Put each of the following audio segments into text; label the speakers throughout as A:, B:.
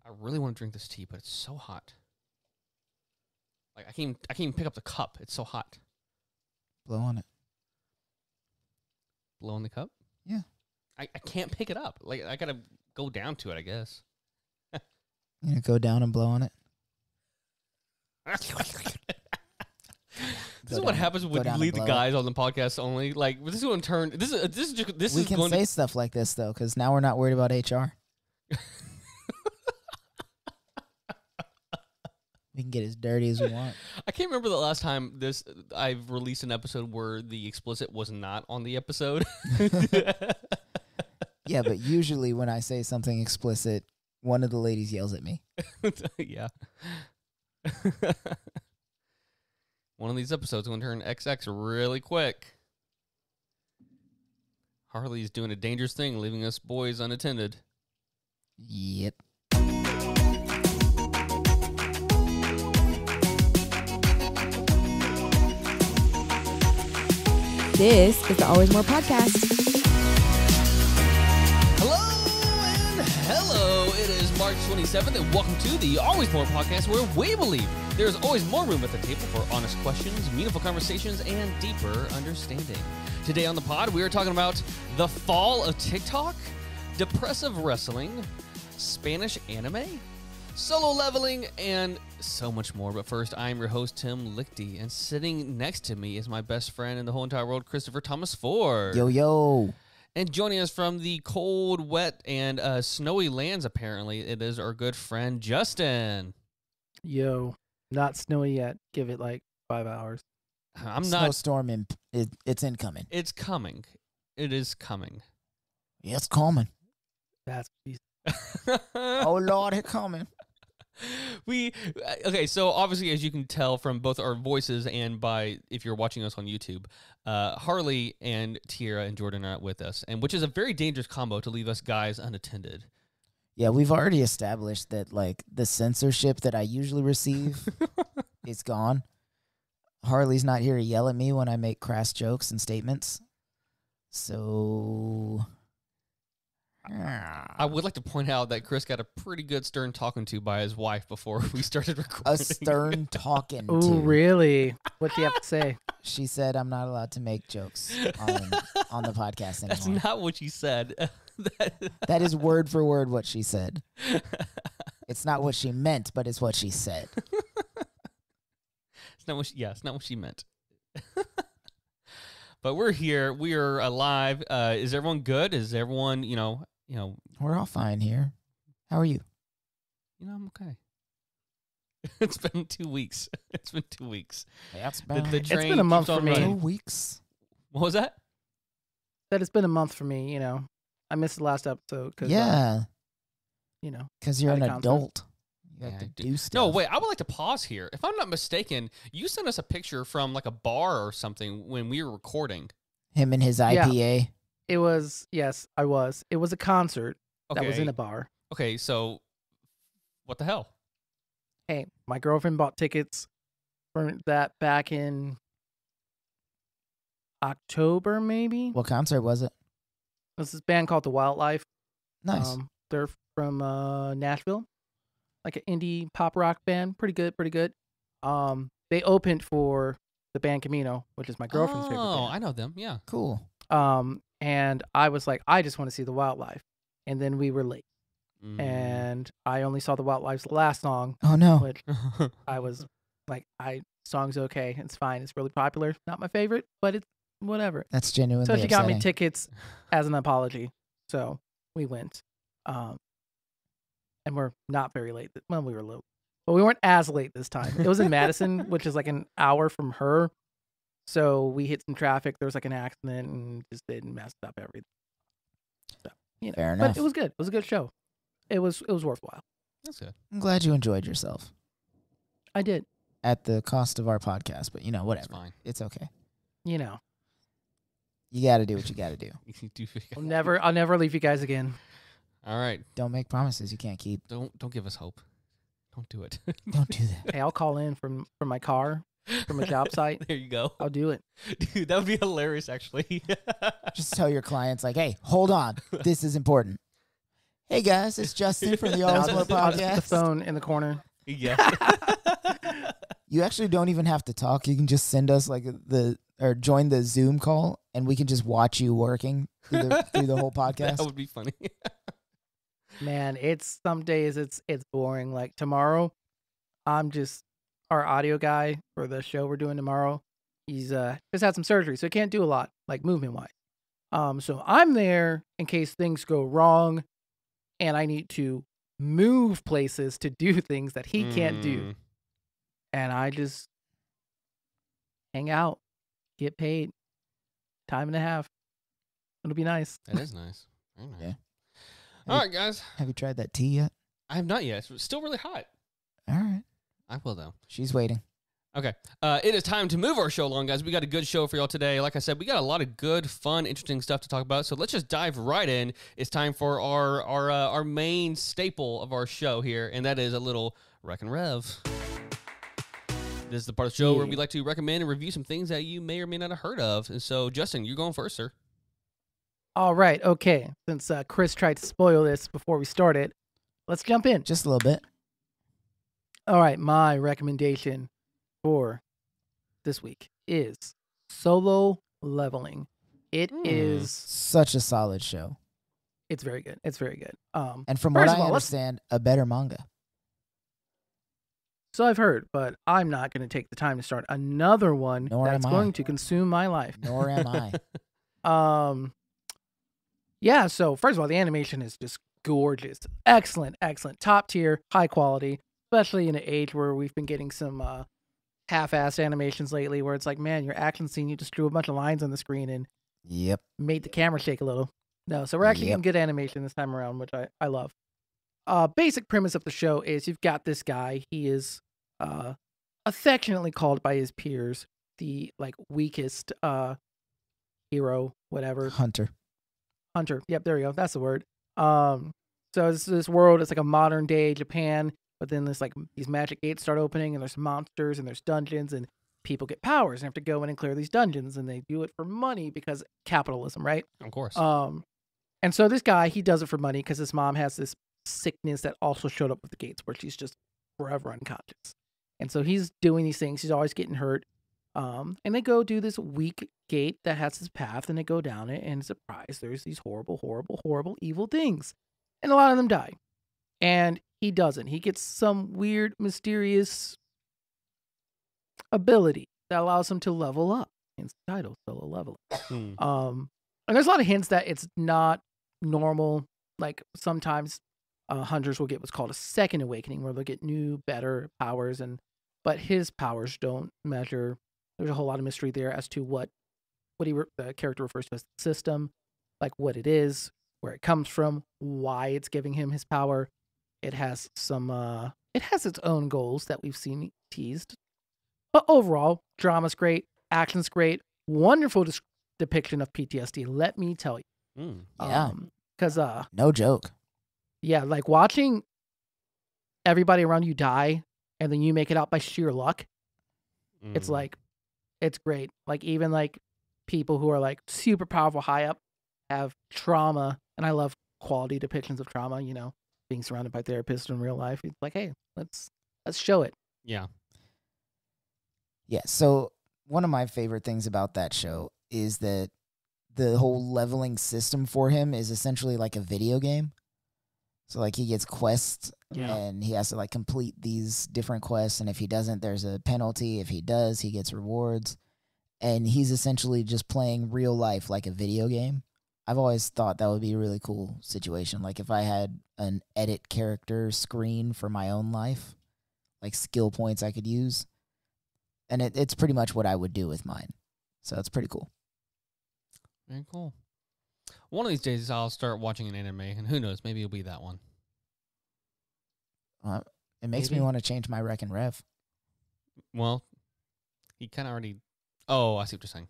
A: I really want to drink this tea, but it's so hot. Like I can't even pick up the cup. It's so hot.
B: Blow on it.
A: Blow in the cup?
B: Yeah.
A: I can't pick it up. Like I gotta go down to it, I guess.
B: You gonna go down and blow on it?
A: This is what happens when you leave the guys on the podcast only. Like this is going to turn. This is.
B: We can say stuff like this though, because now we're not worried about HR. We can get as dirty as we want.
A: I can't remember the last time I've released an episode where the explicit was not on the episode.
B: Yeah, but usually when I say something explicit, one of the ladies yells at me.
A: Yeah. One of these episodes is going to turn XX really quick. Harley's doing a dangerous thing, leaving us boys unattended.
B: Yep.
C: This is the Always More podcast.
A: Hello, it is March 27th, and welcome to the Always More podcast, where we believe there's always more room at the table for honest questions, meaningful conversations, and deeper understanding. Today on the pod, we are talking about the fall of TikTok, depressive wrestling, Spanish anime, solo leveling, and so much more. But first, I'm your host, Tim Lichty, and sitting next to me is my best friend in the whole entire world, Christopher Thomas Ford.
B: Yo, yo.
A: And joining us from the cold, wet, and snowy lands, apparently, it is our good friend, Justin.
D: Yo, not snowy yet. Give it like 5 hours.
A: I'm not.
B: Snowstorm, it's incoming.
A: It's coming. It is coming.
B: Yeah, it's coming.
D: That's
B: Oh, Lord, it's coming.
A: Okay, so obviously, as you can tell from both our voices and by if you're watching us on YouTube, Harley and Tiara and Jordan are not with us, and which is a very dangerous combo to leave us guys unattended.
B: Yeah, we've already established that like the censorship that I usually receive is gone. Harley's not here to yell at me when I make crass jokes and statements. So
A: I would like to point out that Chris got a pretty good stern talking to by his wife before we started recording.
B: a stern talking to.
D: Oh, really? What do you have to say?
B: She said I'm not allowed to make jokes on the podcast anymore.
A: That's not what she said.
B: That is word for word what she said. It's not what she meant, but it's what she said.
A: It's not what she meant. But we're here. We are alive. Is everyone good? Is everyone,
B: We're all fine here. How are you?
A: I'm okay. It's been 2 weeks. It's been 2 weeks.
B: That's
A: The
D: It's
A: train
D: been a month
A: keeps on
D: for me.
A: running.
B: 2 weeks.
A: What was that?
D: That it's been a month for me, I missed the last episode because,
B: Yeah,
D: you know.
B: because you're
D: Had
B: an
D: a concert.
B: adult. You
A: Yeah,
B: have to
A: I
B: do stuff.
A: No, wait. I would like to pause here. If I'm not mistaken, you sent us a picture from like a bar or something when we were recording.
B: Him and his
D: Yeah.
B: IPA.
D: It was, yes, I was. It was a concert
A: Okay.
D: that was in a bar.
A: Okay, so what the hell?
D: Hey, my girlfriend bought tickets for that back in October, maybe.
B: What concert was it?
D: This is a band called The Wildlife.
B: Nice.
D: They're from Nashville, like an indie pop rock band. Pretty good, pretty good. They opened for the band Camino, which is my girlfriend's favorite
A: Oh,
D: band.
A: I know them. Yeah.
B: Cool.
D: And I was like, I just want to see The Wildlife. And then we were late.
A: Mm.
D: And I only saw The Wildlife's last song,
B: Oh, no.
D: which I was like, song's okay. It's fine. It's really popular. Not my favorite, but it's whatever.
B: That's genuinely
D: So she got me
B: upsetting.
D: tickets as an apology. So we went. And we're not very late. Well, we were low. But we weren't as late this time. It was in Madison, which is like an hour from her. So we hit some traffic. There was like an accident and just didn't mess up everything. So,
B: Fair
D: But
B: enough.
D: it was good. It was a good show. It was worthwhile.
A: That's good.
B: I'm glad you enjoyed yourself
D: I did.
B: at the cost of our podcast, but
A: That's
B: whatever.
A: fine.
B: It's okay.
D: You know.
B: You got to do what you got to do.
A: You do figure-
D: I'll never leave you guys again.
A: All right.
B: Don't make promises you can't keep.
A: Don't give us hope. Don't do it.
B: Don't do that.
D: Hey, I'll call in from my car, from a job site.
A: There you go.
D: I'll do it.
A: Dude, that would be hilarious, actually.
B: Just tell your clients, like, hey, hold on. This is important. Hey guys, it's Justin from the
D: I'll
B: Always More
D: just put the
B: podcast.
D: phone in the corner.
A: Yeah.
B: You actually don't even have to talk. You can just send us or join the Zoom call, and we can just watch you working through the whole podcast.
A: That would be funny.
D: Man, it's some days it's boring. Like tomorrow, I'm just our audio guy for the show we're doing tomorrow. He's just had some surgery, so he can't do a lot, like movement wise. So I'm there in case things go wrong, and I need to move places to do things that he can't do, and I just hang out, get paid, time and a half. It'll be nice.
A: That is nice. Very nice.
B: Yeah.
A: All right, guys.
B: Have you tried that tea yet?
A: I have not yet. It's still really hot.
B: All right.
A: I will, though.
B: She's waiting.
A: Okay. It is time to move our show along, guys. We got a good show for y'all today. Like I said, we got a lot of good, fun, interesting stuff to talk about. So let's just dive right in. It's time for our main staple of our show here, and that is a little Rec and Rev. This is the part of the show where we like to recommend and review some things that you may or may not have heard of. And so, Justin, you're going first, sir.
D: All right, okay. Since Chris tried to spoil this before we started, let's jump in.
B: Just a little bit.
D: All right, my recommendation for this week is Solo Leveling. It is
B: Such a solid show.
D: it's very good. It's very good.
B: And from
D: first
B: what
D: of
B: I
D: all,
B: understand, a better manga.
D: so I've heard, but I'm not going to take the time to start another one
B: Nor
D: that's
B: am I.
D: going to consume my life.
B: Nor am I.
D: Yeah, so first of all, the animation is just gorgeous. Excellent, top tier, high quality, especially in an age where we've been getting some half-assed animations lately where it's like, man, your action scene, you just drew a bunch of lines on the screen and
B: Yep.
D: made the camera shake a little. No, so we're actually getting good animation this time around, which I love. Basic premise of the show is you've got this guy. He is affectionately called by his peers the weakest hero, whatever.
B: Hunter.
D: Yep, there you go. That's the word. So this world is like a modern day Japan, but then there's these magic gates start opening, and there's monsters and there's dungeons, and people get powers and have to go in and clear these dungeons, and they do it for money because capitalism, right?
A: Of course.
D: And so this guy, he does it for money because his mom has this sickness that also showed up with the gates where she's just forever unconscious. And so he's doing these things. He's always getting hurt. And they go do this weak gate that has this path, and they go down it, and surprise, there's these horrible, evil things. And a lot of them die. And he doesn't. He gets some weird, mysterious ability that allows him to level up. Hence the title, Solo Leveling. And there's a lot of hints that it's not normal. Like sometimes hunters will get what's called a second awakening, where they'll get new, better powers, but his powers don't measure. There's a whole lot of mystery there as to what the character refers to as the system, like what it is, where it comes from, why it's giving him his power. It has it has its own goals that we've seen teased. But overall, drama's great, action's great, wonderful depiction of PTSD, let me tell you.
B: Yeah.
D: Because
B: no joke.
D: yeah, like watching everybody around you die and then you make it out by sheer luck. It's it's great. Like even people who are super powerful high up have trauma, and I love quality depictions of trauma, being surrounded by therapists in real life. It's like, hey, let's show it.
A: Yeah.
B: Yeah. So one of my favorite things about that show is that the whole leveling system for him is essentially like a video game. So he gets quests and he has to complete these different quests. And if he doesn't, there's a penalty. If he does, he gets rewards. And he's essentially just playing real life like a video game. I've always thought that would be a really cool situation. Like if I had an edit character screen for my own life, like skill points I could use. And it's pretty much what I would do with mine. So it's pretty cool.
A: Very cool. One of these days, I'll start watching an anime, and who knows, maybe it'll be that one.
B: It makes me want to change my Rec and Rev.
A: Well, he kind of already... Oh, I see what you're saying.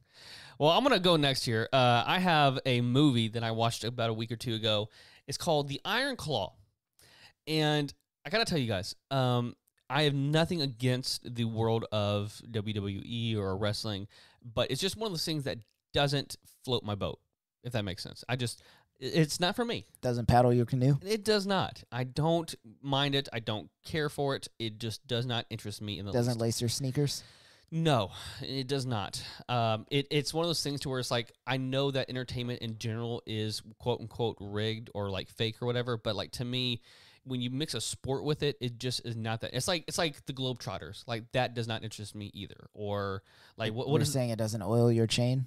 A: Well, I'm going to go next here. I have a movie that I watched about a week or two ago. It's called The Iron Claw. And I got to tell you guys, I have nothing against the world of WWE or wrestling, but it's just one of those things that doesn't float my boat, if that makes sense. It's not for me.
B: Doesn't paddle your canoe?
A: It does not. I don't mind it. I don't care for it. It just does not interest me in the
B: Doesn't
A: least.
B: lace your sneakers?
A: No, it does not. It's one of those things to where it's like, I know that entertainment in general is quote unquote rigged or like fake or whatever, but like to me, when you mix a sport with it, it just is not that. It's like the Globetrotters. Like that does not interest me either. Or like what
B: You're
A: is
B: saying it doesn't oil your chain?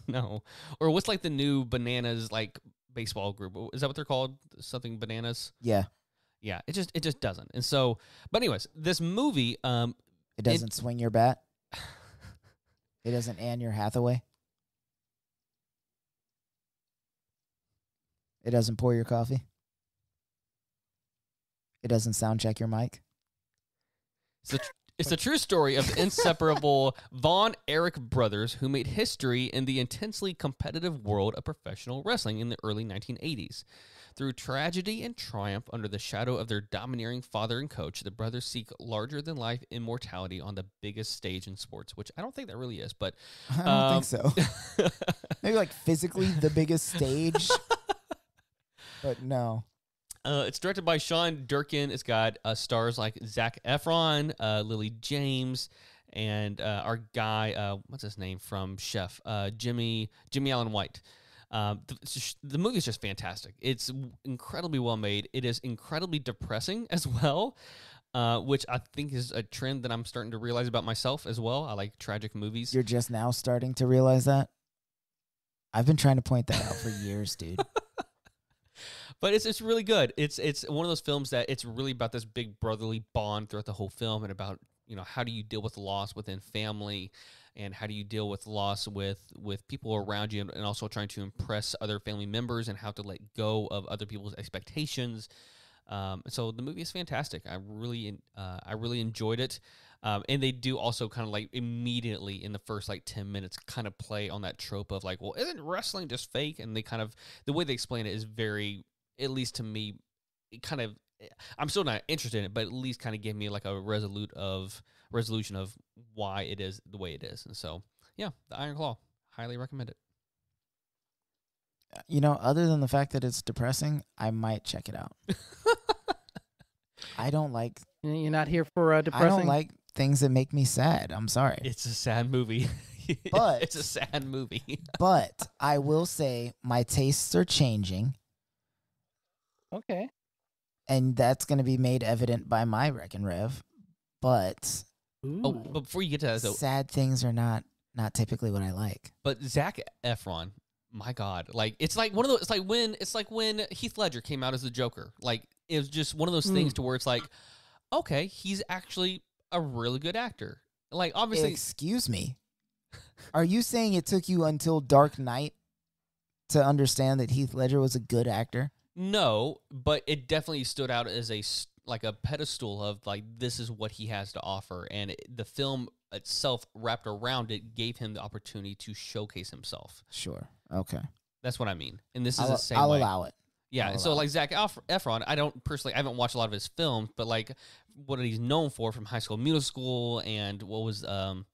A: no. Or what's like the new Bananas like baseball group? Is that what they're called? Something Bananas?
B: Yeah.
A: Yeah, it just doesn't. And so, but anyways, this movie,
B: It doesn't swing your bat? It doesn't Anne your Hathaway? It doesn't pour your coffee? It doesn't sound check your mic?
A: It's a true story of the inseparable Von Erich brothers who made history in the intensely competitive world of professional wrestling in the early 1980s. Through tragedy and triumph under the shadow of their domineering father and coach, the brothers seek larger-than-life immortality on the biggest stage in sports, which I don't think that really is, but...
B: I don't think so. Maybe like physically the biggest stage, but no.
A: It's directed by Sean Durkin. It's got stars like Zac Efron, Lily James, and our guy, what's his name from Chef, Jimmy Allen White. The movie is just fantastic. It's incredibly well made. It is incredibly depressing as well, which I think is a trend that I'm starting to realize about myself as well. I like tragic movies.
B: You're just now starting to realize that? I've been trying to point that out for years, dude.
A: But it's really good. It's one of those films that it's really about this big brotherly bond throughout the whole film, and about, you know, how do you deal with loss within family, and how do you deal with loss with people around you, and also trying to impress other family members, and how to let go of other people's expectations. So the movie is fantastic. I really enjoyed it. And they do also kind of like immediately in the first like 10 minutes kind of play on that trope of like, well, isn't wrestling just fake? And they kind of, the way they explain it is very, at least to me, it kind of, I'm still not interested in it, but at least kind of gave me like a resolution of why it is the way it is. And so, yeah, The Iron Claw, highly recommend it.
B: You know, other than the fact that it's depressing, I might check it out. I don't like...
D: You're not here for depressing?
B: I don't like things that make me sad. I'm sorry.
A: It's a sad movie.
B: But
A: it's a sad movie.
B: But I will say my tastes are changing.
D: Okay.
B: And that's going to be made evident by my Rec and Rev. But
A: Oh, but before you get to that, though,
B: sad things are not typically what I like.
A: but Zac Efron, my God, like it's like one of those. It's like when Heath Ledger came out as the Joker. Like it was just one of those things to where it's like, okay, he's actually a really good actor. Like obviously,
B: Excuse me. Are you saying it took you until Dark Knight to understand that Heath Ledger was a good actor?
A: no, but it definitely stood out as like a pedestal of like this is what he has to offer, and the film itself wrapped around it gave him the opportunity to showcase himself.
B: Sure. Okay.
A: That's what I mean, and this is
B: I'll,
A: the same
B: I'll
A: way.
B: allow it.
A: Yeah,
B: I'll
A: so
B: allow
A: like Zac Efron, I haven't watched a lot of his films, but like what he's known for from High School Musical and what was the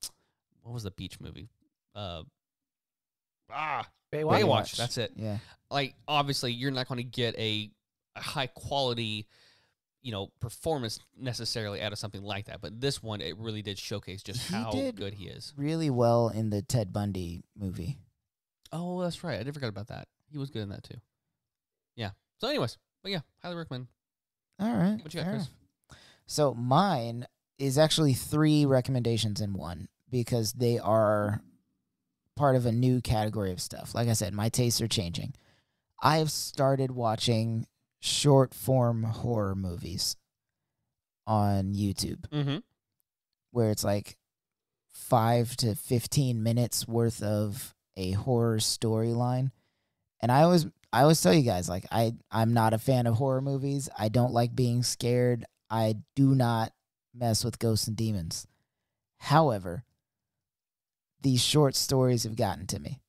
A: beach movie? Baywatch. That's it.
B: Yeah.
A: Like obviously you're not going to get a high quality, performance necessarily out of something like that, but this one it really did showcase just
B: He
A: how
B: did
A: good he is.
B: Really well in the Ted Bundy movie.
A: Oh, that's right. I did forget about that. He was good in that too. Yeah. So anyways, but yeah, highly recommend.
B: All right.
A: What you got,
B: fair
A: Chris?
B: enough. So mine is actually 3 recommendations in one because they are part of a new category of stuff. Like I said, my tastes are changing. I have started watching short form horror movies on YouTube
A: Mm-hmm.
B: where it's like 5 to 15 minutes worth of a horror storyline. And I always tell you guys, like, I'm not a fan of horror movies. I don't like being scared. I do not mess with ghosts and demons. However, these short stories have gotten to me.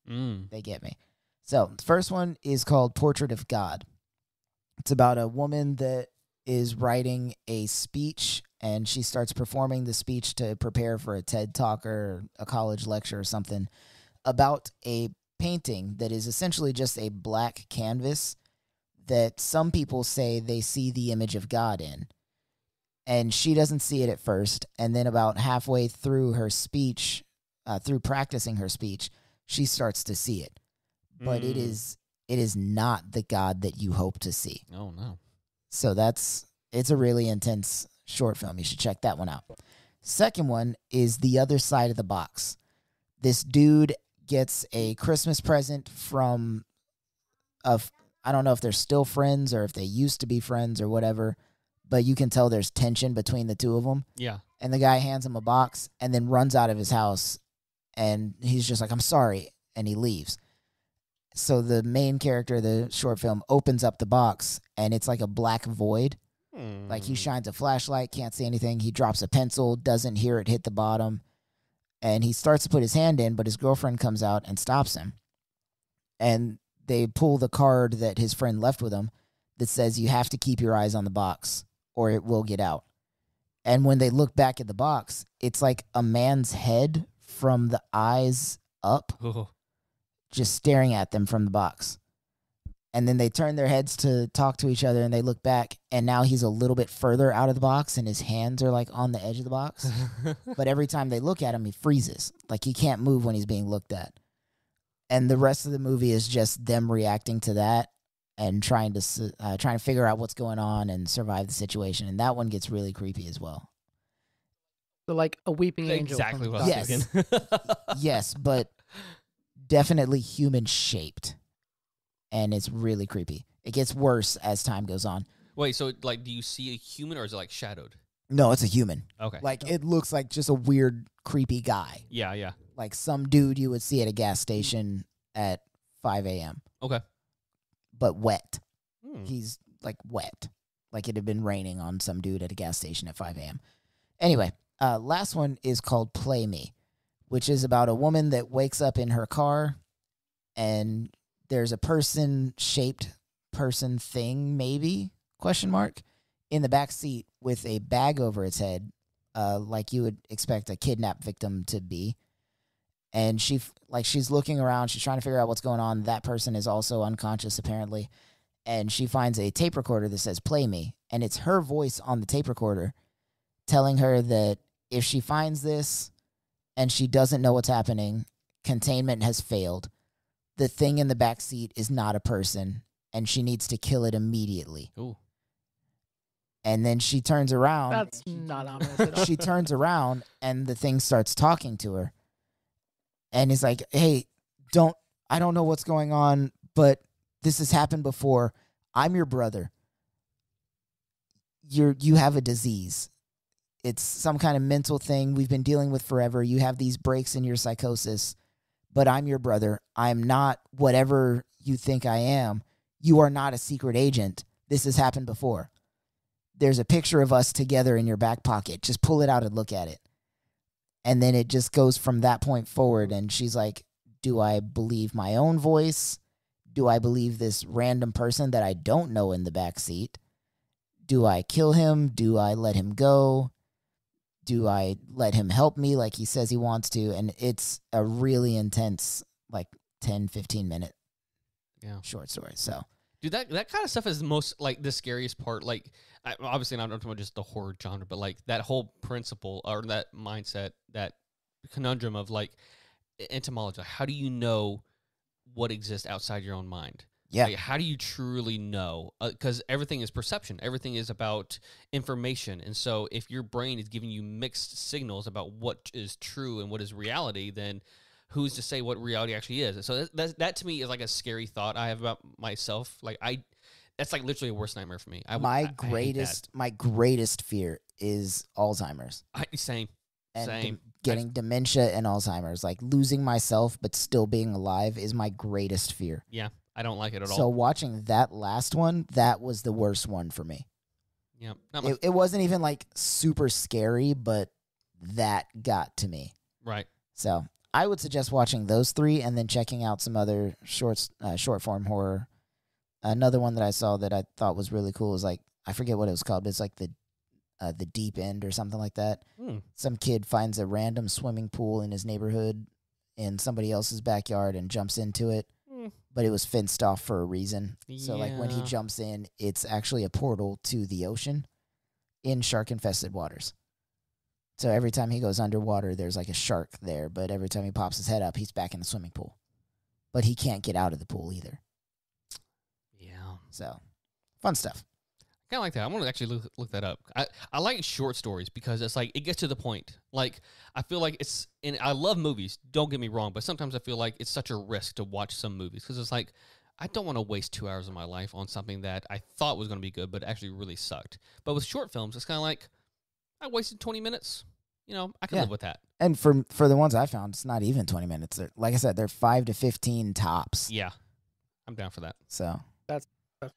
B: They get me. So the first one is called Portrait of God. It's about a woman that is writing a speech, and she starts performing the speech to prepare for a TED Talk or a college lecture or something about a painting that is essentially just a black canvas that some people say they see the image of God in. And she doesn't see it at first. And then about halfway through her speech, through practicing her speech, she starts to see it. But it is not the God that you hope to see.
A: Oh, no.
B: So it's a really intense short film. You should check that one out. Second one is The Other Side of the Box. This dude gets a Christmas present from, I don't know if they're still friends or if they used to be friends or whatever, but you can tell there's tension between the two of them.
A: Yeah.
B: And the guy hands him a box and then runs out of his house, and he's just like, I'm sorry, and he leaves. So the main character of the short film opens up the box, and it's like a black void. Like he shines a flashlight, can't see anything. He drops a pencil, doesn't hear it hit the bottom, and he starts to put his hand in, but his girlfriend comes out and stops him. And they pull the card that his friend left with him that says you have to keep your eyes on the box or it will get out. And when they look back at the box, it's like a man's head from the eyes up,
A: Oh.
B: just staring at them from the box. And then they turn their heads to talk to each other, and they look back, and now he's a little bit further out of the box, and his hands are like on the edge of the box. But every time they look at him, he freezes. Like he can't move when he's being looked at. And the rest of the movie is just them reacting to that and trying to figure out what's going on and survive the situation. And that one gets really creepy as well.
D: So like a weeping angel.
A: Exactly
D: from
A: what I was
B: Yes.
A: thinking.
B: Yes, but definitely human shaped. And it's really creepy. It gets worse as time goes on.
A: Wait, so like, do you see a human or is it like shadowed?
B: No, it's a human.
A: Okay.
B: Like it looks like just a weird, creepy guy.
A: Yeah, yeah.
B: Like some dude you would see at a gas station at 5 a.m.
A: Okay.
B: But wet.
A: Hmm.
B: He's like wet. Like it had been raining on some dude at a gas station at 5 a.m. Anyway, last one is called Play Me, which is about a woman that wakes up in her car and there's a person-shaped person thing, maybe, question mark, in the back seat with a bag over its head, like you would expect a kidnapped victim to be. And she's looking around, she's trying to figure out what's going on. That person is also unconscious, apparently. And she finds a tape recorder that says, Play Me. And it's her voice on the tape recorder telling her that if she finds this and she doesn't know what's happening, containment has failed. The thing in the back seat is not a person, and she needs to kill it immediately.
A: Ooh.
B: And then she turns around.
D: That's not ominous at all.
B: She turns around, and the thing starts talking to her. And is like, hey, I don't know what's going on, but this has happened before. I'm your brother. You have a disease. It's some kind of mental thing we've been dealing with forever. You have these breaks in your psychosis, but I'm your brother. I'm not whatever you think I am. You are not a secret agent. This has happened before. There's a picture of us together in your back pocket. Just pull it out and look at it. And then it just goes from that point forward. And she's like, do I believe my own voice? Do I believe this random person that I don't know in the back seat? Do I kill him? Do I let him go? Do I let him help me like he says he wants to? And it's a really intense, like 10, 15-minute short story. So,
A: Dude, that kind of stuff is most, like, the scariest part. Like, obviously, I'm not talking about just the horror genre, but, like, that whole principle or that mindset, that conundrum of, like, entomology. How do you know what exists outside your own mind?
B: yeah.
A: Like, how do you truly know? Because everything is perception. Everything is about information. And so if your brain is giving you mixed signals about what is true and what is reality, then who's to say what reality actually is? So that to me is like a scary thought I have about myself. Like that's like literally a worst nightmare for me.
B: My greatest fear is Alzheimer's.
A: Same.
B: And
A: Same.
B: Getting dementia and Alzheimer's. Like losing myself but still being alive is my greatest fear.
A: Yeah, I don't like it at all.
B: So watching that last one, that was the worst one for me.
A: Yeah,
B: It wasn't even like super scary, but that got to me.
A: right.
B: So I would suggest watching those three and then checking out some other short form horror. Another one that I saw that I thought was really cool was like, I forget what it was called, but it's like the Deep End or something like that. Some kid finds a random swimming pool in his neighborhood in somebody else's backyard and jumps into it,
A: Mm.
B: but it was fenced off for a reason. So like when he
A: Yeah.
B: jumps in, it's actually a portal to the ocean in shark-infested waters. So every time he goes underwater, there's like a shark there, but every time he pops his head up, he's back in the swimming pool. But he can't get out of the pool either.
A: Yeah.
B: So fun stuff.
A: Kind of like that. I want to actually look that up. I like short stories because it's like it gets to the point. Like I feel like it's, and I love movies. Don't get me wrong, but sometimes I feel like it's such a risk to watch some movies because it's like I don't want to waste 2 hours of my life on something that I thought was going to be good, but actually really sucked. But with short films, it's kind of like I wasted 20 minutes. You know, I can
B: Yeah.
A: live with that.
B: And for the ones I found, it's not even 20 minutes. Like I said, they're 5 to 15 tops.
A: Yeah, I'm down for that.
B: So
D: That's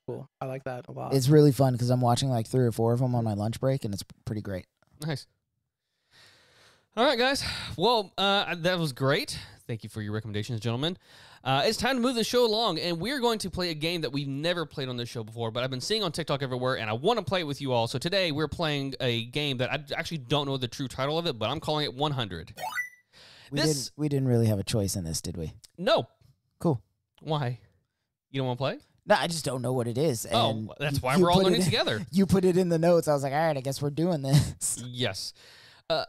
D: cool. I like that a lot.
B: it's really fun because I'm watching like 3 or 4 of them on my lunch break, and it's pretty great.
A: Nice. All right, guys. Well, that was great. Thank you for your recommendations, gentlemen. It's time to move the show along, and we're going to play a game that we've never played on this show before, but I've been seeing on TikTok everywhere, and I want to play it with you all. So today we're playing a game that I actually don't know the true title of it, but I'm calling it 100.
B: We didn't really have a choice in this, did we?
A: No.
B: Cool.
A: Why? You don't want to play?
B: No, I just don't know what it is. And
A: That's why
B: you
A: we're all
B: put it
A: learning
B: in-
A: together.
B: You put it in the notes. I was like, all right, I guess we're doing this.
A: Yes.
D: right.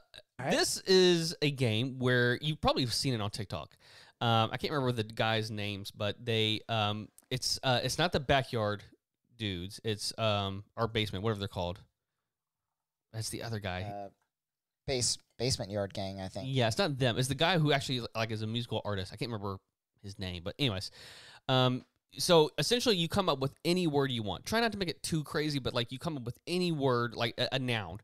A: This is a game where you've probably seen it on TikTok. I can't remember the guys' names, but they it's not the backyard dudes. It's our basement, whatever they're called. That's the other guy.
B: Basement Yard Gang, I think.
A: Yeah, it's not them. It's the guy who actually like is a musical artist. I can't remember his name, but anyways, so essentially you come up with any word you want. Try not to make it too crazy, but like you come up with any word, like a noun,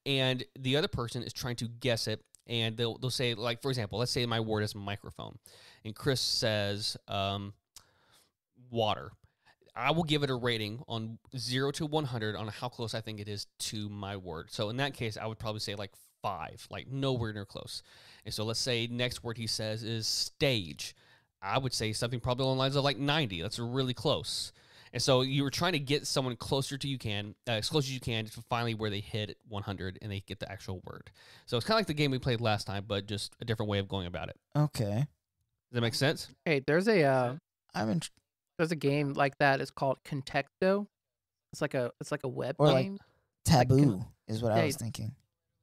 A: and the other person is trying to guess it. And they'll say, like, for example, let's say my word is microphone, and Chris says water. I will give it a rating on 0 to 100 on how close I think it is to my word. So in that case, I would probably say like 5, like nowhere near close. And so let's say next word he says is stage. I would say something probably along the lines of like 90. That's really close. And so you were trying to get someone closer to as close as you can to finally where they hit 100 and they get the actual word. So it's kind of like the game we played last time, but just a different way of going about it.
B: Okay.
A: Does that make sense?
D: Hey, there's a
B: I'm
D: game like that. It's called Contexto. It's like a web
B: Or like
D: game.
B: taboo is what I
D: Yeah,
B: was thinking.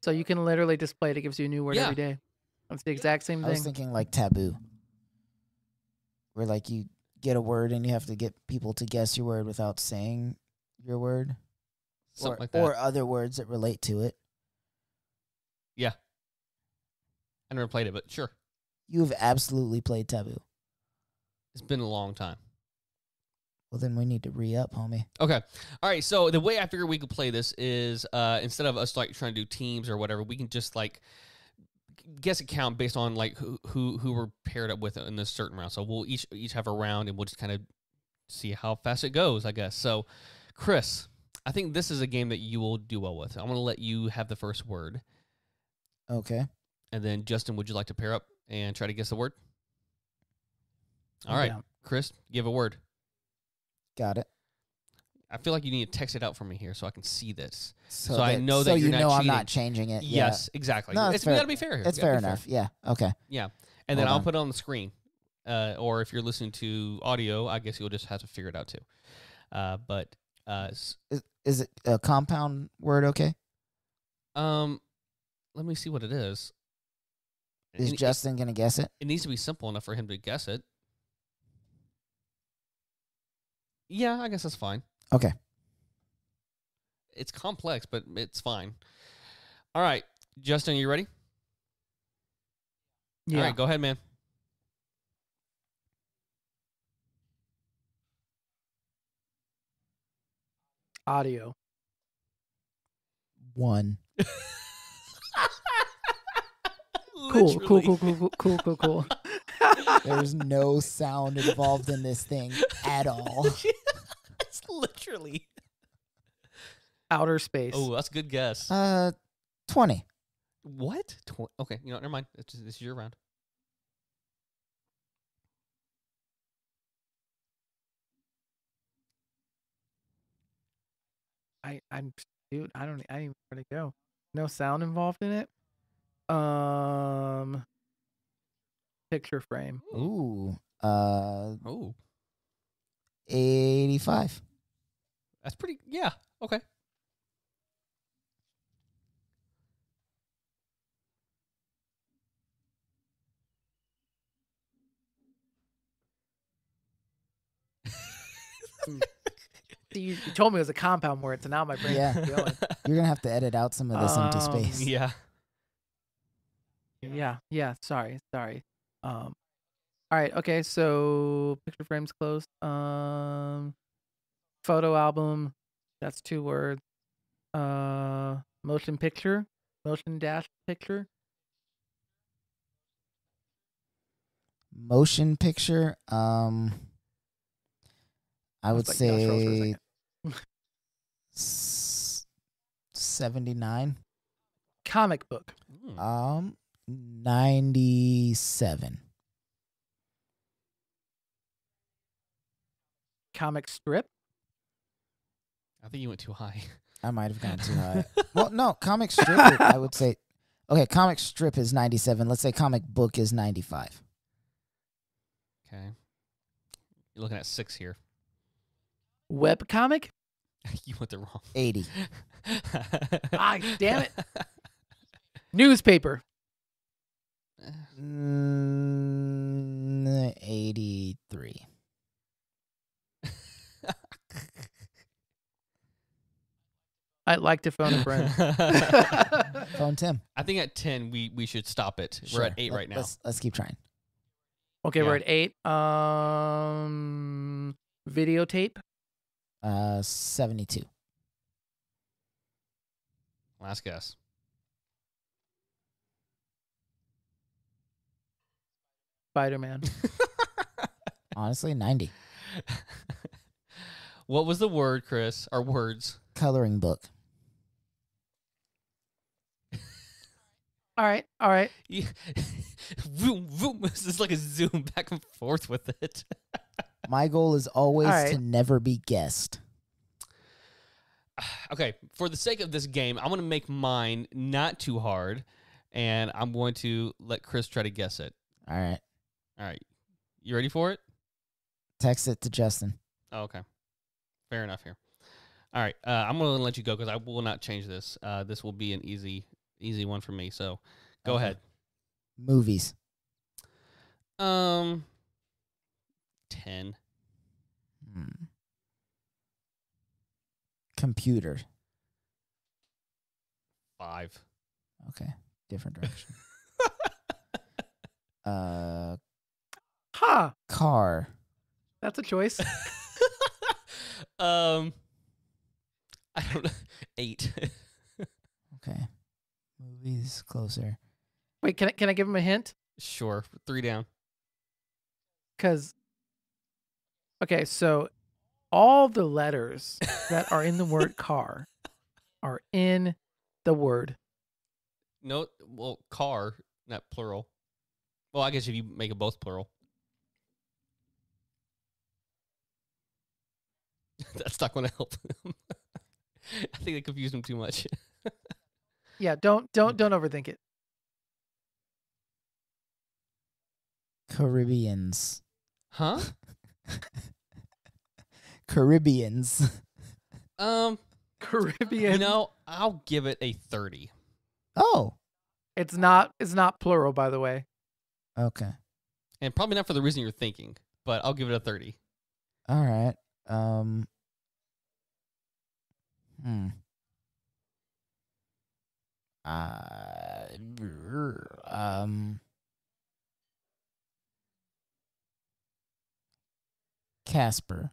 D: So you can literally just play it. It gives you a new word
A: Yeah.
D: every day. It's the exact same
B: I was
D: thing.
B: thinking like taboo, where like you get a word and you have to get people to guess your word without saying your word,
A: Something
B: or,
A: like that.
B: or other words that relate to it.
A: I never played it, but sure.
B: You've absolutely played taboo.
A: It's been a long time.
B: Well, then we need to re-up, homie.
A: Okay. All right. So the way I figure we could play this is instead of us like trying to do teams or whatever, we can just like guess a count based on like who we're paired up with in this certain round. So we'll each have a round and we'll just kind of see how fast it goes, I guess. So, Chris, I think this is a game that you will do well with. I'm going to let you have the first word.
B: Okay.
A: And then, Justin, would you like to pair up and try to guess the word? All right.
D: Yeah.
A: Chris, give a word.
B: Got it.
A: I feel like you need to text it out for me here so I can see this.
B: So,
A: So I know that
B: so
A: you're
B: you
A: not
B: know I'm
A: cheating.
B: not changing it. Yeah.
A: Yes, exactly.
B: No,
A: it's
B: fair.
A: we got to be fair here.
B: It's
A: We gotta
B: fair
A: be
B: enough. Yeah. Okay.
A: Yeah. And then
B: Hold
A: I'll
B: on.
A: put it on the screen. Or if you're listening to audio, I guess you'll just have to figure it out too.
B: Is it a compound word? Okay.
A: Let me see what it is.
B: Is
A: It-
B: Justin gonna guess it?
A: It needs to be simple enough for him to guess it. Yeah, I guess that's fine.
B: Okay.
A: It's complex, but it's fine. All right, Justin, you ready?
D: Yeah.
A: All right, go ahead, man.
D: Audio.
B: 1.
D: Cool. Cool.
A: Literally.
D: Cool. Cool. Cool. Cool. Cool. Cool.
B: There's no sound involved in this thing at all.
A: It's literally.
D: Outer space.
A: Oh, that's a good guess.
B: 20.
A: What? Okay, you know, never mind. This is your round.
D: I'm dude. I don't even know where to go. No sound involved in it. picture frame.
B: Ooh.
A: Oh,
B: 85.
A: that's pretty. Yeah. Okay.
D: You told me it was a compound word, so now my brain's
B: Yeah.
D: going.
B: You're gonna have to edit out some of this empty space.
A: Yeah.
D: Yeah. Sorry. All right. Okay. So picture frame's closed. Photo album. That's 2 words. Motion picture. Motion dash picture.
B: Motion picture. I would
D: was like, yeah, let's roll for a
B: say
D: second.
B: 79.
D: Comic book.
B: 97.
D: Comic strip.
A: I think you went too high.
B: I might have gone too high. Well, no, comic strip. I would say. Okay, comic strip is 97. Let's say comic book is 95.
A: Okay. You're looking at 6 here.
D: Web comic.
A: You went the wrong.
B: 80.
D: Ah, damn it. Newspaper.
B: 83.
D: I'd like to phone a friend.
B: Phone Tim.
A: I think at 10 we should stop it. We're
B: Sure.
A: at 8 right now.
B: Let's keep trying.
D: Okay, we're
A: Yeah.
D: at 8. Videotape.
B: 72.
A: Last guess.
D: Spider-Man.
B: Honestly, 90.
A: What was the word, Chris? Or words?
B: Coloring book.
D: All right.
A: Yeah. Vroom, vroom. This is like a zoom back and forth with it.
B: My goal is always
D: All right.
B: to never be guessed.
A: Okay, for the sake of this game, I'm going to make mine not too hard, and I'm going to let Chris try to guess it.
B: All right.
A: All right. You ready for it?
B: Text it to Justin.
A: Oh, okay. Fair enough here. All right. I'm going to let you go because I will not change this. This will be an easy one for me. So go
B: Okay.
A: ahead.
B: Movies.
A: 10.
B: Computer.
A: 5.
B: Okay. Different direction.
D: Ha!
B: Car.
D: That's a choice.
A: I don't know. 8.
B: Okay. Movies closer.
D: Wait, can I give him a hint?
A: Sure. 3 down.
D: Because, okay, so all the letters that are in the word car are in the word.
A: No, well, car, not plural. Well, I guess if you make it both plural. That's not going to help him. I think they confused him too much.
D: Yeah, don't overthink it.
B: Caribbeans.
A: Huh?
B: Caribbeans.
D: Caribbean.
A: You know, I'll give it a 30.
B: Oh.
D: It's not plural, by the way.
B: Okay.
A: And probably not for the reason you're thinking, but I'll give it a 30.
B: All right. Casper.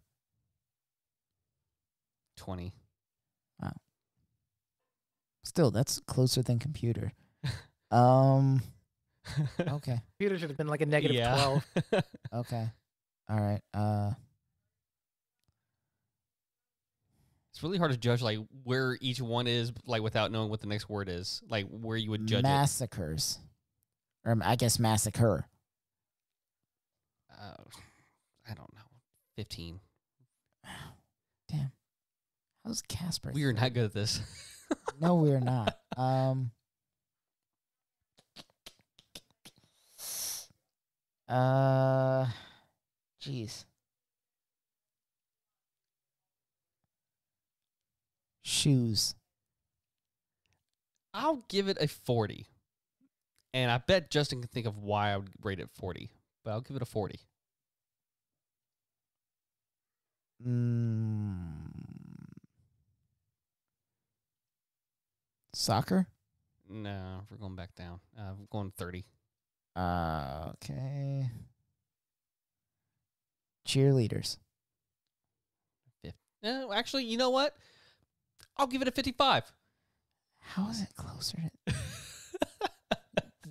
A: 20.
B: Still, that's closer than computer. Okay.
D: Computer should have been like a negative
A: Yeah.
D: 12.
B: Okay. All right.
A: It's really hard to judge like where each one is like without knowing what the next word is, like where you would judge
B: Massacres. Or I guess massacre.
A: it. I don't know. 15.
B: Damn. How's Casper?
A: We are not good at this.
B: No, we're not. Jeez. Shoes.
A: I'll give it a 40. And I bet Justin can think of why I would rate it 40. But I'll give it a 40.
B: Soccer?
A: No, we're going back down. We're going 30.
B: Okay. Cheerleaders.
A: Actually, you know what? I'll give it a 55.
B: How is it closer to...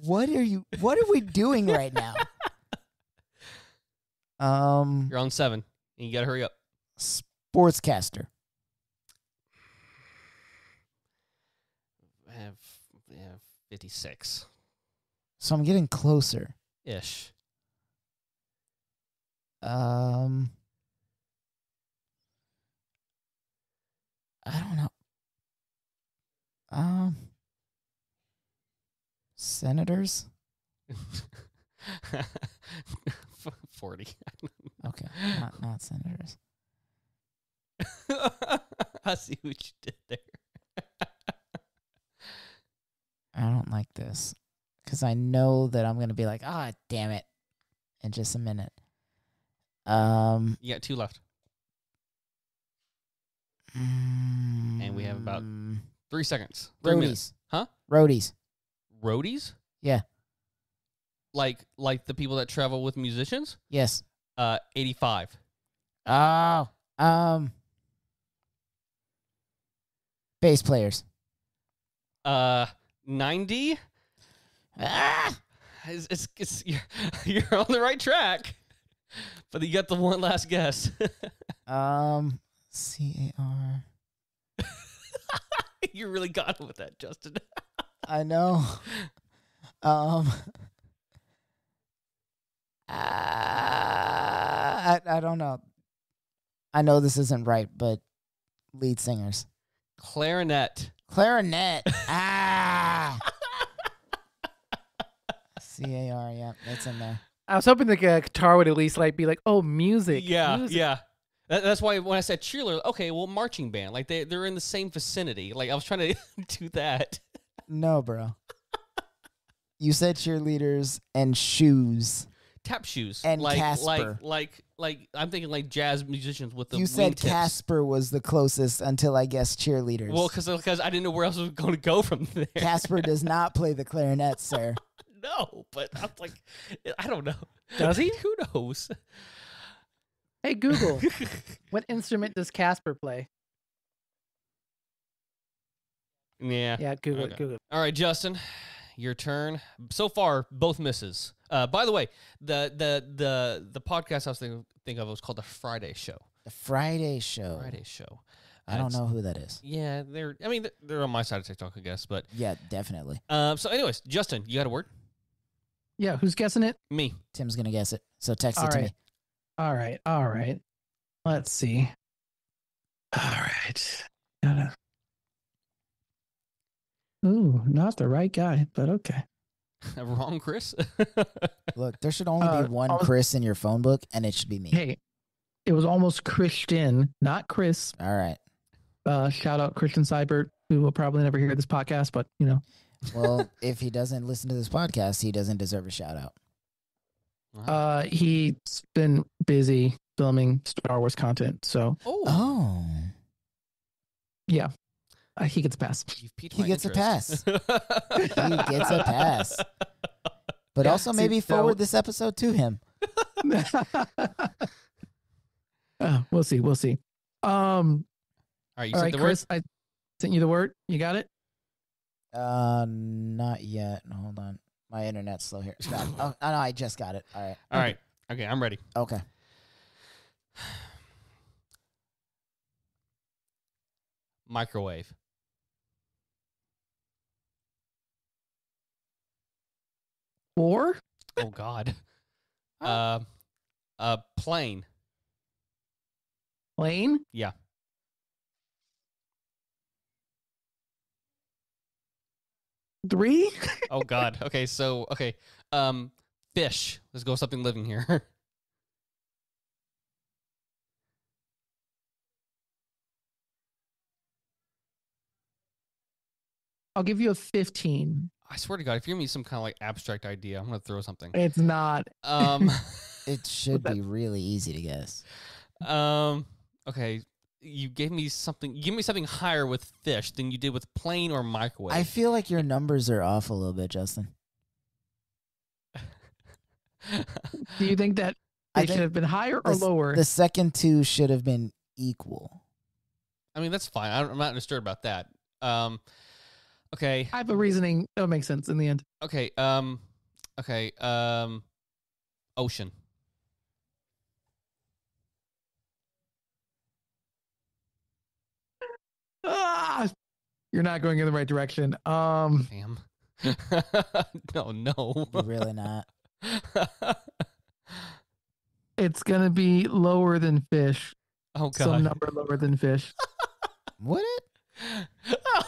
B: What are we doing right now?
A: You're on 7. And you got to hurry up.
B: Sportscaster.
A: 56.
B: So I'm getting closer.
A: Ish.
B: I don't know. Senators?
A: 40.
B: Okay, not senators.
A: I see what you did there.
B: I don't like this because I know that I'm going to be like, damn it, in just a minute.
A: You got 2 left. And we have about 3 seconds. 3 minutes.
B: Roadies.
A: Huh?
B: Roadies.
A: Roadies?
B: Yeah.
A: Like the people that travel with musicians?
B: Yes.
A: 85.
B: Oh. Bass players.
A: 90. It's you're on the right track, but you got the one last guess.
B: CAR.
A: You really got it with that, Justin.
B: I know. I don't know. I know this isn't right, but lead singers.
A: Clarinet.
B: Clarinet. CAR, yeah, that's in there.
D: I was hoping the guitar would at least be like, oh, music.
A: Yeah,
D: music.
A: yeah. That's why when I said cheerleader, okay, well, marching band, like they're in the same vicinity. Like I was trying to do that.
B: No, bro. You said cheerleaders and shoes.
A: Tap shoes
B: And Casper.
A: Like I'm thinking like jazz musicians with the
B: You said
A: wingtips.
B: Casper was the closest until I guessed cheerleaders.
A: Well, because I didn't know where else I was going to go from there.
B: Casper does not play the clarinet, sir.
A: No, but I'm like, I don't know.
D: Does he?
A: Who knows?
D: Hey, Google, what instrument does Casper play?
A: Yeah.
D: Yeah, Google
A: Okay.
D: it. Google it.
A: All right, Justin, your turn. So far, both misses. By the way, the podcast I was thinking of was called the Friday Show.
B: The Friday Show.
A: Friday Show.
B: I don't know who that is.
A: Yeah, they're on my side of TikTok, I guess. But
B: Yeah, definitely.
A: so, anyways, Justin, you got a word?
D: Yeah, who's guessing it?
A: Me.
B: Tim's going to guess it. So text it
D: All
B: to
D: right.
B: me.
D: All right. Let's see. All right. Gotta. Ooh, not the right guy, but okay.
A: Wrong, Chris.
B: Look, there should only be one Chris in your phone book, and it should be me.
D: Hey, it was almost Christian, not Chris.
B: All right.
D: Shout out Christian Seibert, who will probably never hear this podcast, but you know.
B: Well, if he doesn't listen to this podcast, he doesn't deserve a shout out.
A: Wow.
D: He's been busy filming Star Wars content, so
B: Oh.
D: yeah, he gets a pass.
A: You've piqued
B: He
A: my
B: gets a
A: interest.
B: He gets a pass. But
D: Yeah,
B: also
D: see,
B: maybe
D: so-
B: forward this episode to him.
D: We'll see.
A: All right, you
D: All
A: said
D: right,
A: the
D: Chris, I sent you the word. You got it?
B: Not yet. Hold on. My internet's slow here. Got it. Oh, no, I just got it. All right.
A: word? All right. Okay, I'm ready.
B: Okay.
A: Microwave.
D: Four?
A: Oh God. Plane.
D: Plane?
A: Yeah.
D: Three?
A: Oh God. Okay. So okay. Fish. Let's go with something living here.
D: I'll give you a 15.
A: I swear to God, if you give me some kind of like abstract idea, I'm gonna throw something.
D: It's not.
B: It should be really easy to guess.
A: Okay. You gave me something. You give me something higher with fish than you did with plane or microwave.
B: I feel like your numbers are off a little bit, Justin.
D: Do you think that
B: I
D: they should
B: think
D: have been higher or lower?
B: The second two should have been equal.
A: I mean, that's fine. I'm not disturbed about that. Okay.
D: I have a reasoning that'll make sense in the end.
A: Okay. Okay. Ocean.
D: Ah, you're not going in the right direction.
A: Damn. No.
B: You're really not.
D: It's gonna be lower than fish.
A: Oh God.
D: Some number lower than fish.
B: Would it?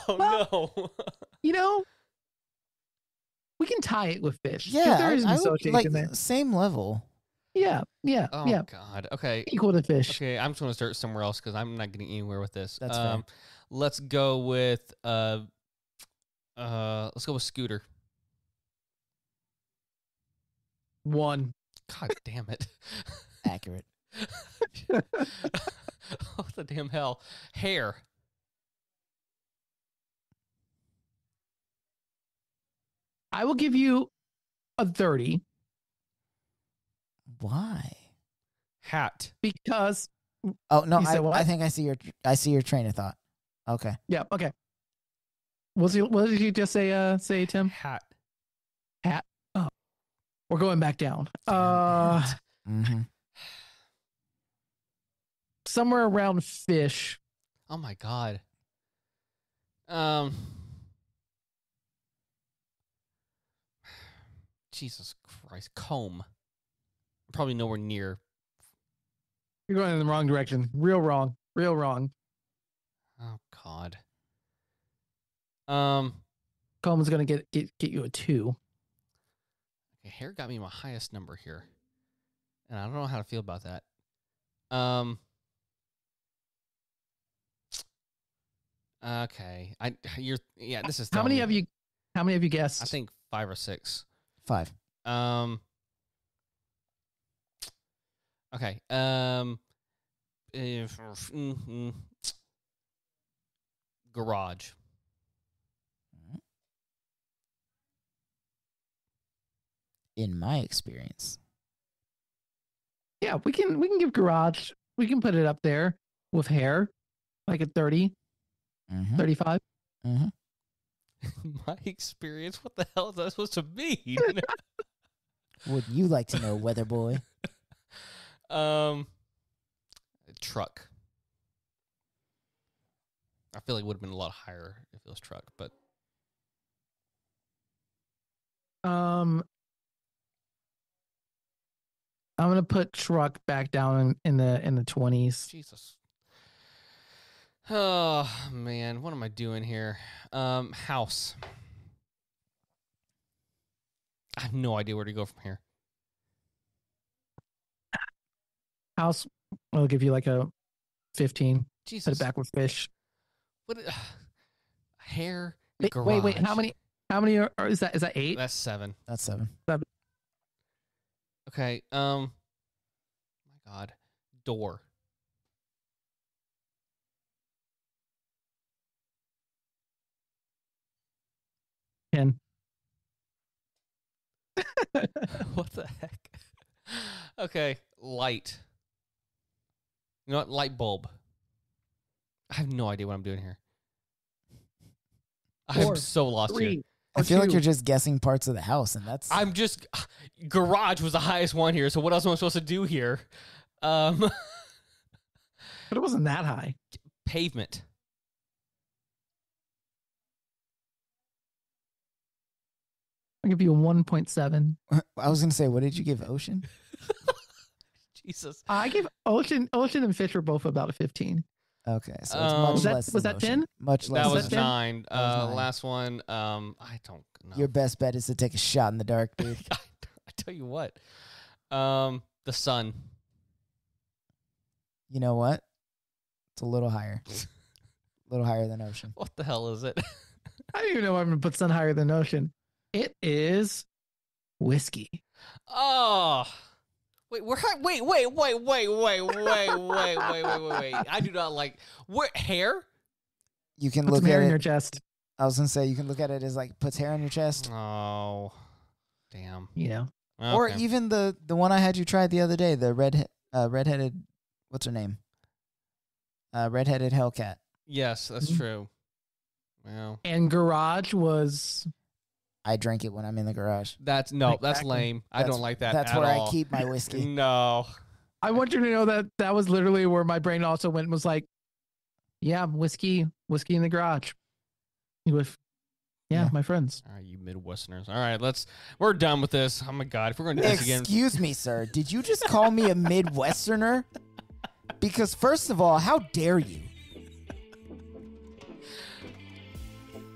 A: Oh no.
D: You know, we can tie it with fish. 'cause
B: Yeah,
D: there is an
B: I would,
D: association
B: like
D: there.
B: same level.
D: Yeah,
A: Oh
D: yeah.
A: God. Okay.
D: Equal to fish.
A: Okay. I'm just gonna start somewhere else because I'm not getting anywhere with this.
B: That's fair.
A: Let's go with let's go with scooter.
D: 1.
A: God damn it.
B: Accurate.
A: What the damn hell? Hair.
D: I will give you a 30
B: Why?
A: Hat.
D: because
B: Oh no,
D: You said
B: I
D: what?
B: think I see your train of thought. Okay.
D: yeah, okay. What did you just say, Tim?
A: Hat.
D: Hat. Oh, we're going back down.
B: Mm-hmm.
D: Somewhere around fish.
A: Oh my God. Jesus Christ. Comb. Probably nowhere near.
D: You're going in the wrong direction. Real wrong. Real wrong.
A: Oh God.
D: Coleman's gonna get you a 2.
A: Okay, hair got me my highest number here, and I don't know how to feel about that. Okay. This is
D: How many
A: telling me-
D: have you guessed?
A: I think 5 or 6.
B: 5.
A: Okay. Garage.
B: In my experience.
D: Yeah, we can give garage. We can put it up there with hair, like a 30,
B: Mm-hmm.
D: 35.
B: Mm-hmm.
A: My experience. What the hell is that supposed to mean?
B: Would you like to know, weather boy?
A: Truck. I feel like it would have been a lot higher if it was truck, but
D: I'm gonna put truck back down in the 20s.
A: Jesus. Oh man, what am I doing here? House. I have no idea where to go from here.
D: House, I'll give you like a 15. Put
A: Jesus.
D: it back with fish.
A: What? Hair.
D: Wait, how
A: garage.
D: many are is that 8?
A: That's 7.
B: That's 7.
A: Okay. My God. Door.
D: Ten.
A: What the heck? Okay. Light. You know what? Light bulb. I have no idea what I'm doing here. I'm
D: 4,
A: so lost here.
D: 3.
B: I feel like
D: 2.
B: you're just guessing parts of the house, and that's
A: I'm just garage was the highest one here. So what else am I supposed to do here?
D: But it wasn't that high.
A: Pavement.
D: I'll give you a 1.7.
B: I was gonna say, what did you give Ocean?
A: Jesus.
D: I give Ocean and Fish were both about a 15.
B: Okay, so it's
A: Um,
B: much
A: Was
D: that-
B: less.
D: was
B: than
D: that
B: Ocean.
D: 10?
B: Much less.
A: That
B: than
A: was
D: that 10?
A: 9.
B: That was 9.
A: Last one. I don't know.
B: Your best bet is to take a shot in the dark, dude.
A: I tell you what. The sun.
B: You know what? It's a little higher. A little higher than ocean.
A: What the hell is it?
D: I don't even know why I'm going to put sun higher than ocean. It is whiskey.
A: Oh. Wait, wait. I do not like what hair?
B: You can
D: Put
B: look
D: some hair
B: at
D: in
B: it.
D: your chest.
B: I was gonna say you can look at it as like puts hair on your chest,
A: Oh. Damn.
D: You know.
B: or
A: Okay.
B: even the one I had you try the other day, the redheaded. What's her name? Redheaded Hellcat.
A: Yes, that's
D: Mhm.
A: true. Well,
D: And Garage was
B: I drink it when I'm in the garage.
A: that's that's
D: Exactly.
A: lame. I
B: That's-
A: don't like that
B: That's
A: at
B: where
A: all.
B: I keep my whiskey.
A: No.
D: I want you to know that that was literally where my brain also went and was like, yeah, whiskey in the garage. With
B: Yeah.
D: my friends.
A: All right, you Midwesterners. All right, we're done with this. Oh my God, if we're going to do this again.
B: Excuse me, sir. Did you just call me a Midwesterner? Because first of all, how dare you?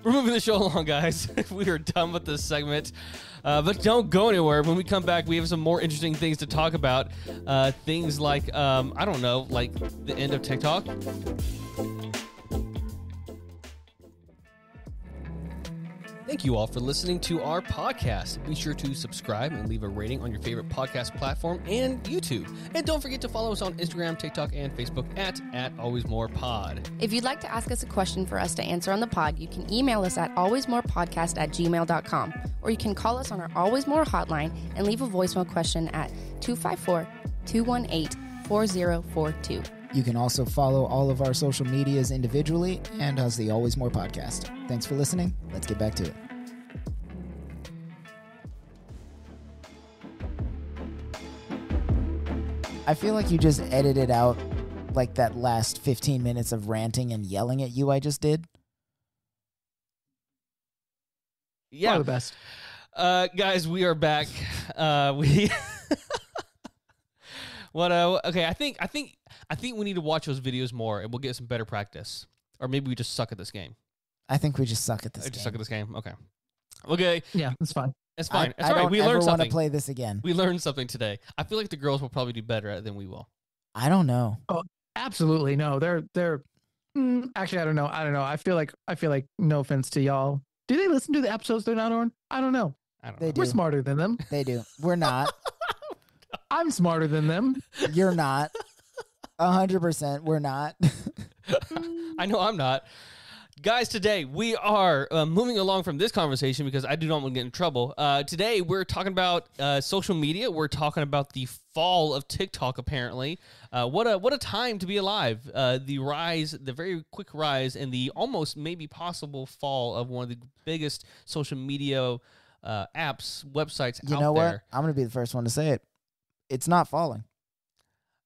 A: We're moving the show along, guys. We are done with this segment. But don't go anywhere. When we come back, we have some more interesting things to talk about. Things like, I don't know, like the end of TikTok. Thank you all for listening to our podcast. Be sure to subscribe and leave a rating on your favorite podcast platform and YouTube. And don't forget to follow us on Instagram, TikTok, and Facebook at AlwaysMorePod.
E: If you'd like to ask us a question for us to answer on the pod, you can email us at alwaysmorepodcast@gmail.com, or you can call us on our Always More hotline and leave a voicemail question at 254-218-4042.
B: You can also follow all of our social medias individually and as the Always More podcast. Thanks for listening. Let's get back to it. I feel like you just edited out like that last 15 minutes of ranting and yelling at you I just did.
A: Yeah.
D: Probably the best.
A: Guys, we are back. We what? Okay, I think we need to watch those videos more, and we'll get some better practice. Or maybe we just suck at this game.
B: I think we just suck at this
A: I just
B: game.
A: suck at this game. Okay. Okay,
D: Yeah, that's fine.
A: it's fine. It's
B: I
A: all right.
B: don't
A: We
B: ever
A: learned
B: want to
A: something.
B: play this again.
A: We learned something today. I feel like the girls will probably do better at it than we will.
B: I don't know.
D: Absolutely no. They're actually I don't know. I feel like no offense to y'all. Do they listen to the episodes they're not on? I don't know.
A: I don't
B: They
A: know.
B: do.
D: We're smarter than them.
B: They do. We're not.
D: I'm smarter than them.
B: You're not. 100% we're not.
A: I know I'm not. Guys, today we are moving along from this conversation because I do not want to get in trouble. Today we're talking about social media. We're talking about the fall of TikTok, apparently. What a time to be alive. The very quick rise, and the almost maybe possible fall of one of the biggest social media apps, websites
B: You
A: out
B: know what?
A: there.
B: I'm going to be the first one to say it. It's not falling.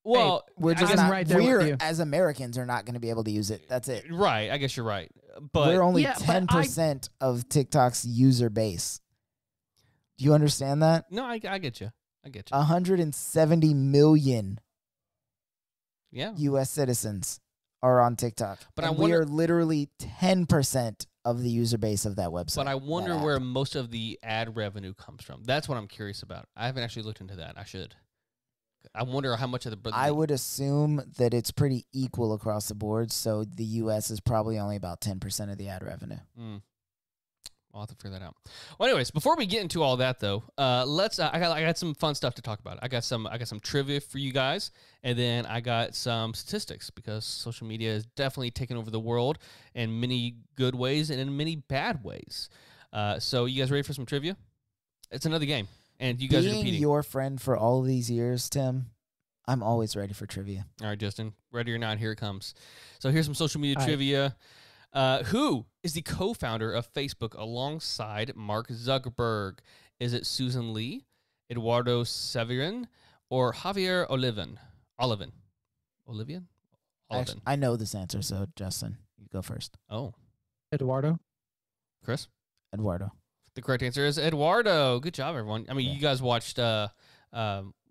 A: Well,
B: We're just
D: I'm
B: not,
D: right there with
B: we're
D: you.
B: as Americans are not going to be able to use it. That's it.
A: right. I guess you're right. But
B: We're only
D: Yeah, but
B: 10% of TikTok's user base. Do you understand that?
A: no, I get you. I get you.
B: 170 million
A: Yeah.
B: U.S. citizens are on TikTok.
A: But
B: and
A: I
B: we
A: wonder-
B: are literally 10% of the user base of that website.
A: But I wonder
B: that
A: where
B: app.
A: most of the ad revenue comes from. That's what I'm curious about. I haven't actually looked into that. I should. I wonder how much of the.
B: I would assume that it's pretty equal across the board. So the U.S. is probably only about 10% of the ad revenue.
A: I'll have to figure that out. Well, anyways, before we get into all that though, let's. I got some fun stuff to talk about. I got some trivia for you guys, and then I got some statistics because social media is definitely taking over the world in many good ways and in many bad ways. So you guys ready for some trivia? It's another game, and you guys are
B: Being
A: competing.
B: your friend for all these years, Tim, I'm always ready for trivia.
A: All right, Justin, ready or not, here it comes. So here's some social media
D: All right.
A: trivia. Who is the co-founder of Facebook alongside Mark Zuckerberg? Is it Susan Lee, Eduardo Severin, or Javier Olivan? Olivian?
B: Actually, I know this answer, so Justin, you go first.
A: Oh,
D: Eduardo.
A: Chris?
B: Eduardo.
A: The correct answer is Eduardo. Good job, everyone. I mean,
B: Yeah.
A: you guys watched, what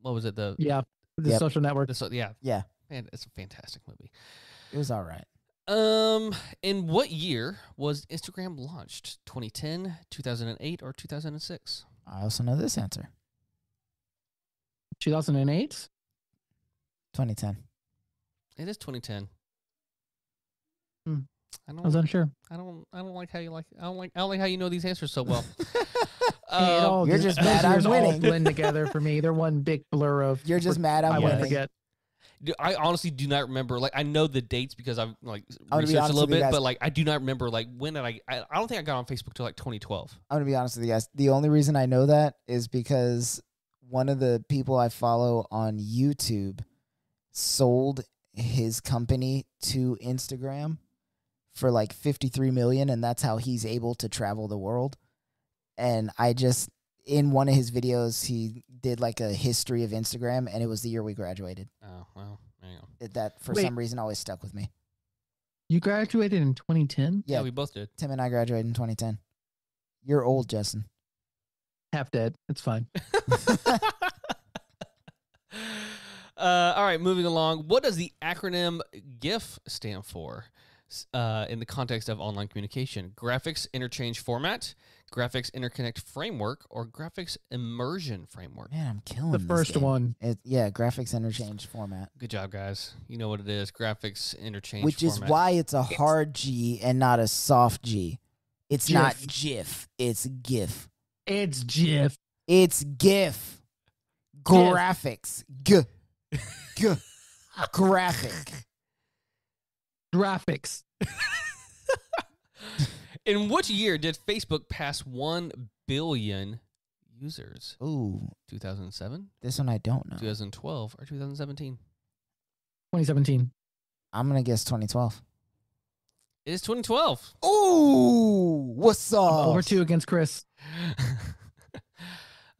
A: was it?
D: Yeah. The
B: Yep.
D: social network.
A: Yeah,
B: Yeah,
A: man, it's a fantastic movie.
B: it was all right.
A: In what year was Instagram launched? 2010, 2008, or 2006?
B: I also know this answer.
D: 2008?
B: 2010.
A: It is 2010.
D: Hmm.
A: I
D: I was unsure.
A: I don't like how you like. I don't like how you know these answers so well.
D: Hey, it all
B: You're just
D: those
B: mad I'm
D: years all
B: winning.
D: blend together for me. They're one big blur of.
B: You're just mad I'm
D: I won't
B: winning.
D: forget.
A: Dude, I honestly do not remember. Like, I know the dates because I've like
B: I'm gonna be
A: researched a
B: honest
A: little
B: with you
A: bit,
B: guys.
A: but like I do not remember like when did I don't think I got on Facebook till like 2012.
B: I'm gonna be honest with you guys. The only reason I know that is because one of the people I follow on YouTube sold his company to Instagram for like 53 million, and that's how he's able to travel the world. And I just, in one of his videos, he did like a history of Instagram, and it was the year we graduated.
A: Oh well, there you go.
B: That for
D: Wait.
B: some reason always stuck with me.
D: You graduated in 2010?
A: Yeah,
B: Yeah,
A: we both did.
B: Tim and I graduated in 2010. You're old, Justin.
D: Half dead. It's fine.
A: All right, moving along. What does the acronym GIF stand for in the context of online communication? Graphics Interchange Format, Graphics Interconnect Framework, or Graphics Immersion Framework?
B: Man, I'm killing
D: The
B: this
D: first
B: game.
D: one.
B: Yeah, graphics interchange format.
A: Good job, guys. You know what it is. Graphics Interchange
B: Which is
A: Format.
B: why it's a hard G and not a soft G. It's not
D: GIF.
B: GIF. It's GIF.
D: It's GIF.
B: It's GIF. Graphics. G. Graphic.
D: Graphics.
A: In which year did Facebook pass 1 billion users?
B: Ooh,
A: 2007,
B: this one I don't know.
A: 2012, or 2017?
D: 2017.
B: I'm going to guess 2012.
A: It is 2012.
B: Ooh, what's up?
D: Over 2 against Chris.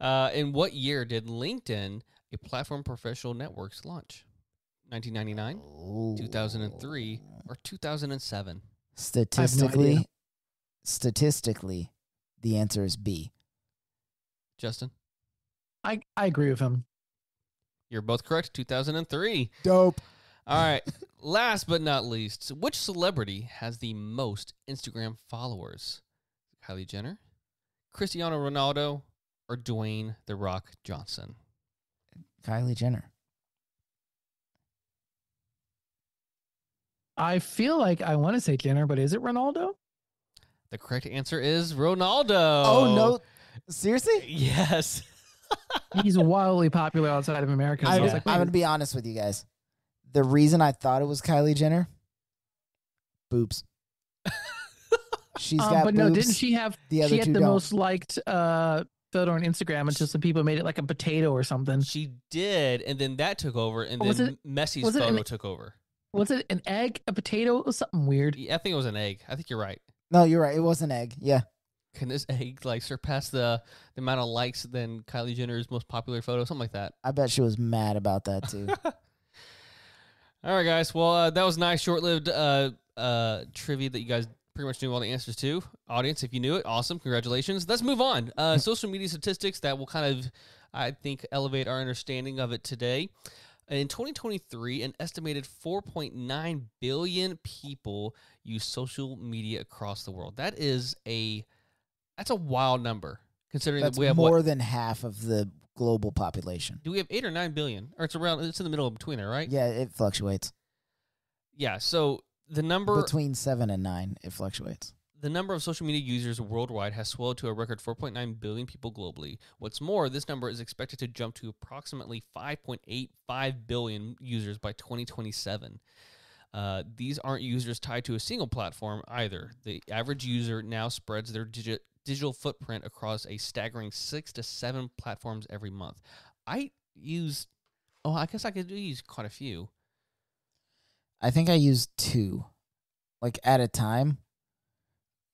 A: In what year did LinkedIn, a platform professional networks, launch? 1999,
B: Ooh.
A: 2003, or 2007?
B: Statistically, the answer is B.
A: Justin,
D: I agree with him.
A: you're both correct. 2003.
B: Dope.
A: All right. Last but not least, which celebrity has the most Instagram followers? Kylie Jenner, Cristiano Ronaldo, or Dwayne "The Rock" Johnson?
B: Kylie Jenner.
D: I feel like I want to say Jenner, but is it Ronaldo?
A: The correct answer is Ronaldo.
B: Oh, no. Seriously?
A: Yes.
D: He's wildly popular outside of America. So I was like,
B: I'm
D: wait,
B: going to be honest with you guys. The reason I thought it was Kylie Jenner, boobs. She's got
D: but
B: boobs.
D: no, didn't she have?
B: The other
D: She had
B: two
D: the
B: don't.
D: most liked photo on Instagram until some people made it like a potato or something.
A: She did, and then that took over, and
D: Was
A: then Messi's
D: was it
A: photo
D: an-
A: took over.
D: Was it an egg, a potato, or something weird?
A: Yeah, I think it was an egg. I think you're right.
B: No, you're right. It was an egg. Yeah.
A: Can this egg like surpass the amount of likes than Kylie Jenner's most popular photo? Something like that.
B: I bet she was mad about that too.
A: All right, guys. Well, that was nice, short-lived trivia that you guys pretty much knew all the answers to. Audience, if you knew it, awesome. Congratulations. Let's move on. Social media statistics that will kind of, I think, elevate our understanding of it today. In 2023, an estimated 4.9 billion people use social media across the world. That's a wild number, considering
B: That's
A: that we have
B: more than half of the global population.
A: do we have 8 or 9 billion? Or it's in the middle of between there, right?
B: Yeah, it fluctuates.
A: Yeah. So the number
B: Between 7 and 9, it fluctuates.
A: The number of social media users worldwide has swelled to a record 4.9 billion people globally. What's more, this number is expected to jump to approximately 5.85 billion users by 2027. These aren't users tied to a single platform either. The average user now spreads their digital footprint across a staggering 6 to 7 platforms every month. I guess I could use quite a few.
B: I think I used 2, like at a time.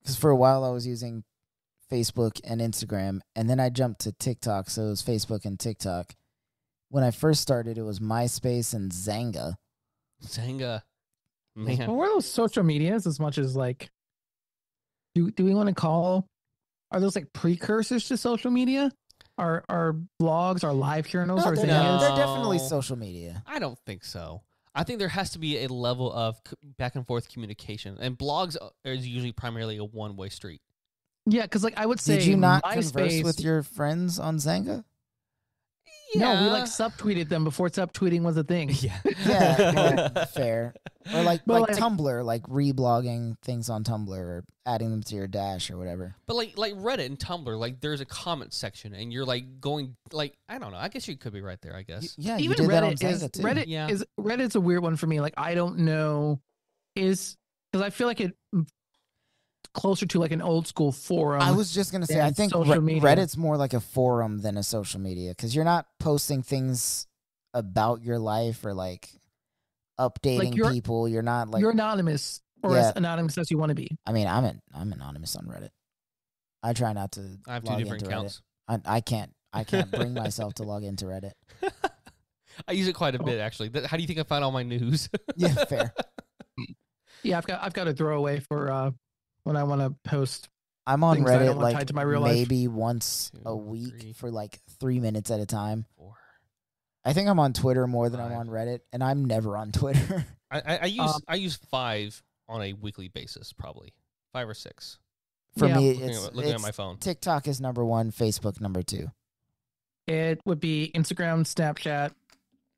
B: Because for a while I was using Facebook and Instagram, and then I jumped to TikTok, so it was Facebook and TikTok. When I first started, it was MySpace and Zanga.
A: Zanga. Man.
D: Well, were those social medias as much as like? Do we want to call? Are those like precursors to social media? Are blogs, are live journals,
B: No,
D: or
B: they're,
A: No.
B: they're definitely social media.
A: I don't think so. I think there has to be a level of back and forth communication, and blogs is usually primarily a one-way street.
D: Yeah, because like I would say,
B: Did you not
D: MySpace,
B: converse with your friends on Zanga?
D: No, we like subtweeted them before subtweeting was a thing.
A: Yeah.
B: Yeah, well, fair. Or like
D: But,
B: like
D: like-
B: Tumblr, like reblogging things on Tumblr or adding them to your Dash or whatever.
A: But like Reddit and Tumblr, like there's a comment section, and you're like going like I don't know. I guess you could be right there. I guess.
B: Yeah, you
D: Even
B: did that on
D: Reddit is
B: Zanga too.
A: Yeah.
D: Reddit's a weird one for me. Like I don't know, because I feel like it closer to like an old school forum.
B: I was just gonna say, I
D: and
B: think
D: social media.
B: Reddit's more like a forum than a social media because you're not posting things about your life or like updating
D: you're-
B: people. You're not like.
D: you're anonymous or
B: Yeah.
D: as anonymous as you want to be.
B: I mean, I'm anonymous on Reddit. I try not to.
A: I have two
B: log
A: different
B: into
A: accounts.
B: Reddit. I can't bring myself to log into Reddit.
A: I use it quite a bit actually. How do you think I find all my news?
B: Yeah, fair.
D: Yeah, I've got a throwaway for when I want to post.
B: I'm on
D: Things I don't
B: Reddit
D: want
B: like
D: tied to my real life.
B: maybe once a
A: 2,
B: week
A: 3.
B: for like 3 minutes at a time.
A: 4.
B: I think I'm on Twitter more than I'm
A: 5.
B: on Reddit, and I'm never on Twitter.
A: I use 5 on a weekly basis, probably 5 or 6.
B: For
D: Yeah.
B: me,
A: Looking at
B: it's
A: my phone.
B: TikTok is number 1, Facebook number 2.
D: It would be Instagram, Snapchat,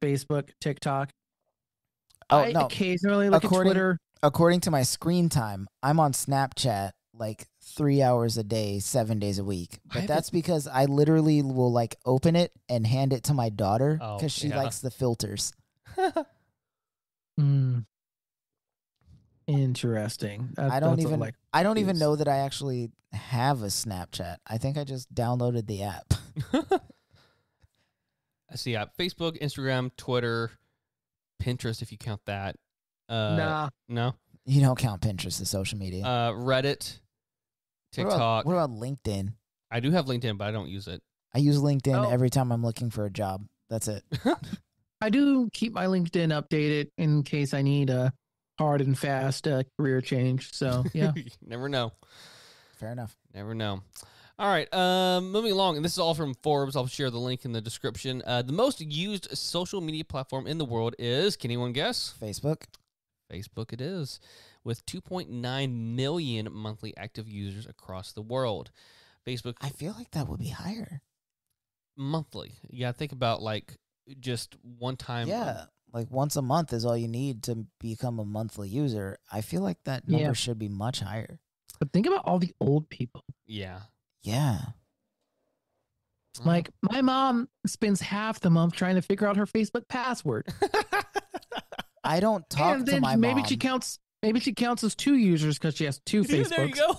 D: Facebook, TikTok.
B: Oh
D: I
B: no!
D: occasionally look
B: According-
D: at Twitter.
B: According to my screen time, I'm on Snapchat like 3 hours a day, 7 days a week. But
A: haven't-
B: that's because I literally will like open it and hand it to my daughter
A: Oh,
B: because she
A: yeah.
B: likes the filters.
D: Interesting.
B: I don't even
D: like.
B: I don't even
D: use.
B: know that I actually have a Snapchat. I think I just downloaded the app.
A: I see. Facebook, Instagram, Twitter, Pinterest, if you count that.
D: Nah.
A: No.
B: You don't count Pinterest as social media.
A: Reddit, TikTok.
B: What about LinkedIn?
A: I do have LinkedIn, but I don't use it.
B: I use LinkedIn
D: Oh.
B: every time I'm looking for a job. That's it.
D: I do keep my LinkedIn updated in case I need a hard and fast career change. So yeah.
A: Never know.
B: Fair enough.
A: Never know. All right, moving along, and this is all from Forbes. I'll share the link in the description. The most used social media platform in the world is, can anyone guess?
B: Facebook.
A: Facebook it is, with 2.9 million monthly active users across the world. Facebook
B: I feel like that would be higher.
A: monthly. Yeah, think about like just one time.
B: Yeah. Like once a month is all you need to become a monthly user. I feel like that number
D: Yeah.
B: should be much higher.
D: But think about all the old people.
A: Yeah.
B: Yeah.
D: Like my mom spends half the month trying to figure out her Facebook password.
B: I don't talk
D: and
B: to
D: then
B: my
D: maybe
B: mom.
D: she counts as 2 users because she has 2 Facebooks.
A: There you go.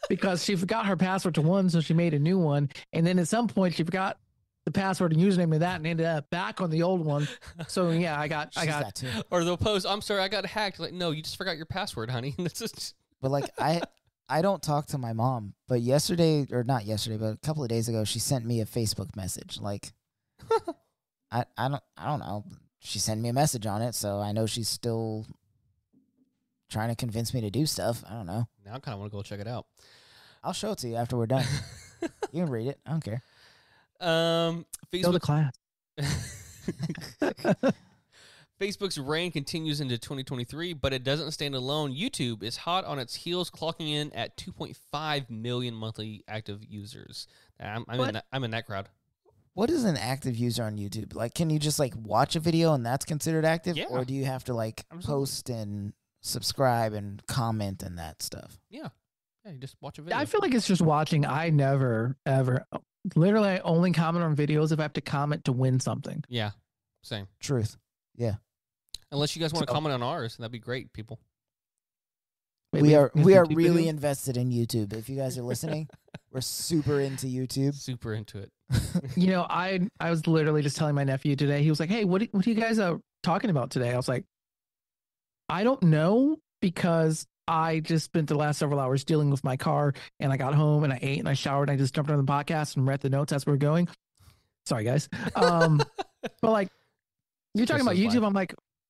D: Because she forgot her password to one, so she made a new one. And then at some point she forgot the password and username of that and ended up back on the old one. So yeah, I got
B: She's that too.
A: Or they'll post, I'm sorry, I got hacked. Like, no, you just forgot your password, honey. That's just,
B: But like I don't talk to my mom. But yesterday, or not yesterday, but a couple of days ago, she sent me a Facebook message. Like I don't know. She sent me a message on it, so I know she's still trying to convince me to do stuff. I don't know.
A: now I kind of want to go check it out.
B: I'll show it to you after we're done. You can read it. I don't care.
D: go to
A: Facebook
D: class.
A: Facebook's reign continues into 2023, but it doesn't stand alone. YouTube is hot on its heels, clocking in at 2.5 million monthly active users. I'm in that crowd.
B: What is an active user on YouTube? Like, can you just like watch a video and that's considered active?
A: Yeah.
B: Or do you have to like
A: Absolutely.
B: post and subscribe and comment and that stuff?
A: Yeah, you just watch a video.
D: I feel like it's just watching. I never, ever, literally, I only comment on videos if I have to comment to win something.
A: Yeah, same.
B: Truth.
A: Unless you guys want to
D: So-
A: comment on ours, that'd be great, people.
D: Maybe
B: we are
D: if
B: we are
D: YouTube
B: really
D: video-
B: invested in YouTube. If you guys are listening, we're super into YouTube.
A: Super into it.
D: You know, I was literally just telling my nephew today. He was like, "Hey, what are you guys talking about today?" I was like, "I don't know because I just spent the last several hours dealing with my car, and I got home and I ate and I showered and I just jumped on the podcast and read the notes as we we're going." Sorry, guys. But like, you're talking about
A: Chris's
D: YouTube.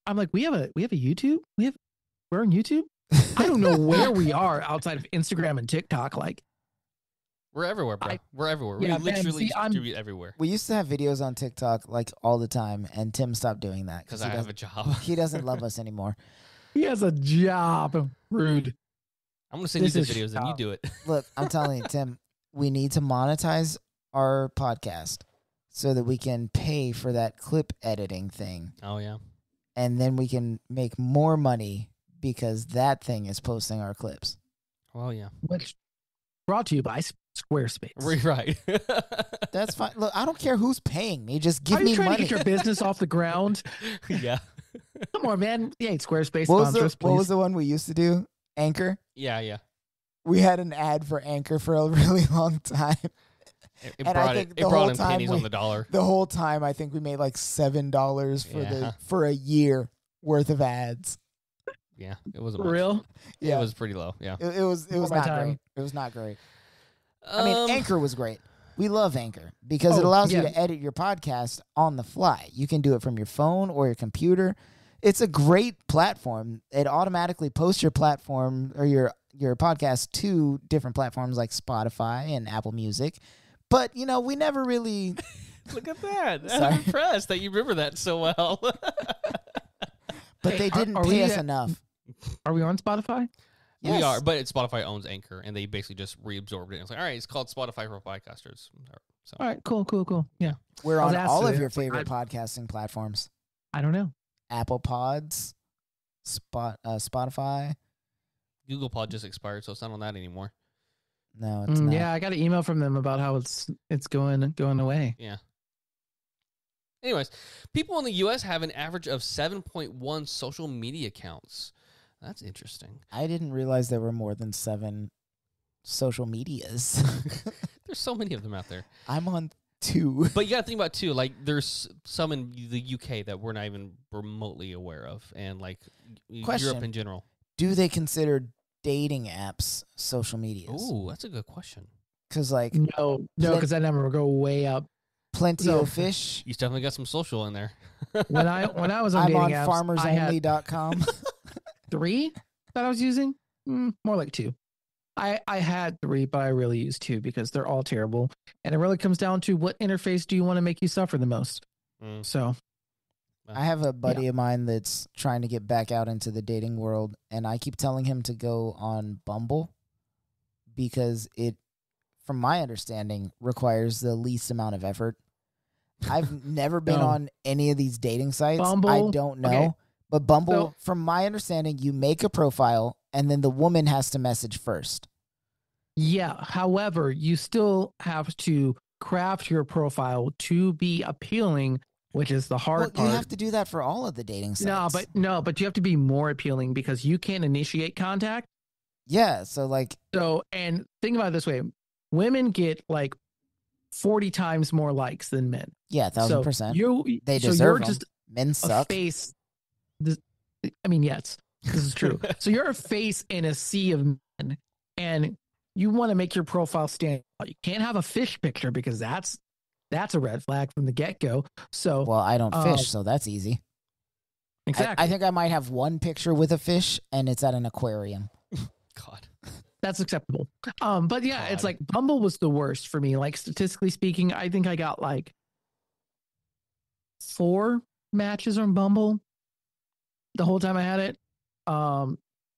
D: I'm like, we have a YouTube. We're on YouTube. I don't know where we are outside of Instagram and TikTok. Like,
A: We're everywhere, bro. We're everywhere.
D: Yeah,
A: we
D: man,
A: literally
D: see, I'm-
A: distribute everywhere
B: We used to have videos on TikTok like all the time, and Tim stopped doing that
A: because
B: he
A: I have
B: doesn't-
A: a job.
B: he doesn't love us anymore.
D: he has a job. Rude.
A: I'm gonna send you
D: This
A: the
D: is
A: videos and you
D: shop.
A: do it.
B: Look, I'm telling you, Tim, we need to monetize our podcast. so that we can pay for that clip editing thing.
A: Oh, yeah.
B: And then we can make more money because that thing is posting our clips.
A: Well, yeah.
D: Which brought to you by Squarespace.
A: Right.
B: That's fine. Look, I don't care who's paying me. Just give
D: Are you
B: me
D: trying
B: money.
D: to get your business off the ground?
A: Yeah.
D: Come on, man. Yeah, Squarespace
B: what
D: sponsor us, please.
B: was the one we used to do? Anchor?
A: Yeah.
B: We had an ad for Anchor for a really long time.
A: It
B: And I
A: brought
B: think
A: it
B: the
A: brought
B: whole
A: in
B: time
A: pennies on the dollar.
B: The whole time, I think we made like $7 for a year worth of ads.
A: Yeah, it wasn't
D: For
A: much.
D: real?
B: Yeah,
A: It was pretty low. Yeah.
B: it was
D: my
B: not
D: time.
B: great. It was not great. I mean, Anchor was great. We love Anchor because it
D: Oh,
B: allows you
D: yeah.
B: to edit your podcast on the fly. You can do it from your phone or your computer. It's a great platform. It automatically posts your platform or your podcast to different platforms like Spotify and Apple Music. But, you know, we never really...
A: Look at that.
B: Sorry.
A: I'm impressed that you remember that so well.
B: But
D: Hey,
B: they didn't
D: are
B: pay
D: we
B: us
D: at-
B: enough.
D: Are we on Spotify?
A: We
B: Yes.
A: are, but Spotify owns Anchor, and they basically just reabsorbed it. It's like, all right, it's called Spotify for podcasters. So
D: All right, cool. Yeah.
B: We're
D: I was
B: on
D: asked
B: all
D: to-
B: of your favorite podcasting platforms.
D: I don't know.
B: Apple Pods, Spotify.
A: Google Pod just expired, so it's not on that anymore.
B: No, it's not.
D: Yeah, I got an email from them about how it's going away.
A: Yeah. Anyways, people in the U.S. have an average of 7.1 social media accounts. That's interesting.
B: I didn't realize there were more than 7 social medias.
A: There's so many of them out there.
B: I'm on 2.
A: But you got to think about, too, like, there's some in the UK that we're not even remotely aware of, and, like, Europe
B: Question.
A: in general.
B: Do they consider dating apps social medias?
A: Ooh, that's a good question.
B: Because, like,
D: No, because that number will go way up.
B: Plenty
D: So-
B: of Fish.
A: You definitely got some social in there.
D: When I was on
B: I'm
D: dating
B: on
D: apps, I had
B: farmersonly.com.
D: 3 that I was using. More like 2. I had 3, but I really used 2 because they're all terrible. And it really comes down to what interface do you want to make you suffer the most.
A: Mm.
D: So
B: I have a buddy of mine that's trying to get back out into the dating world, and I keep telling him to go on Bumble because it, from my understanding, requires the least amount of effort. I've never been
D: No.
B: on any of these dating sites. I
D: Bumble?
B: don't know.
D: Okay.
B: But Bumble,
D: So-
B: from my understanding, you make a profile, and then the woman has to message first.
D: yeah, however, you still have to craft your profile to be appealing, which is the hard
B: Well,
D: part.
B: you have to do that for all of the dating sites.
D: But you have to be more appealing because you can't initiate contact.
B: Yeah, so like,
D: So, and think about it this way: women get like 40 times more likes than men.
B: yeah, 1,000%. They
D: so
B: deserve
D: you're
B: them.
D: just
B: Men
D: a
B: suck.
D: face. Yes, this is true. So you're a face in a sea of men, and you want to make your profile stand out. You can't have a fish picture because that's a red flag from the get go. So
B: Well, I don't fish, so that's easy.
D: exactly,
B: I think I might have one picture with a fish, and it's at an aquarium.
A: God.
D: that's acceptable. But yeah, it's
A: God.
D: like Bumble was the worst for me. Like statistically speaking, I think I got like 4 matches on Bumble the whole time I had it.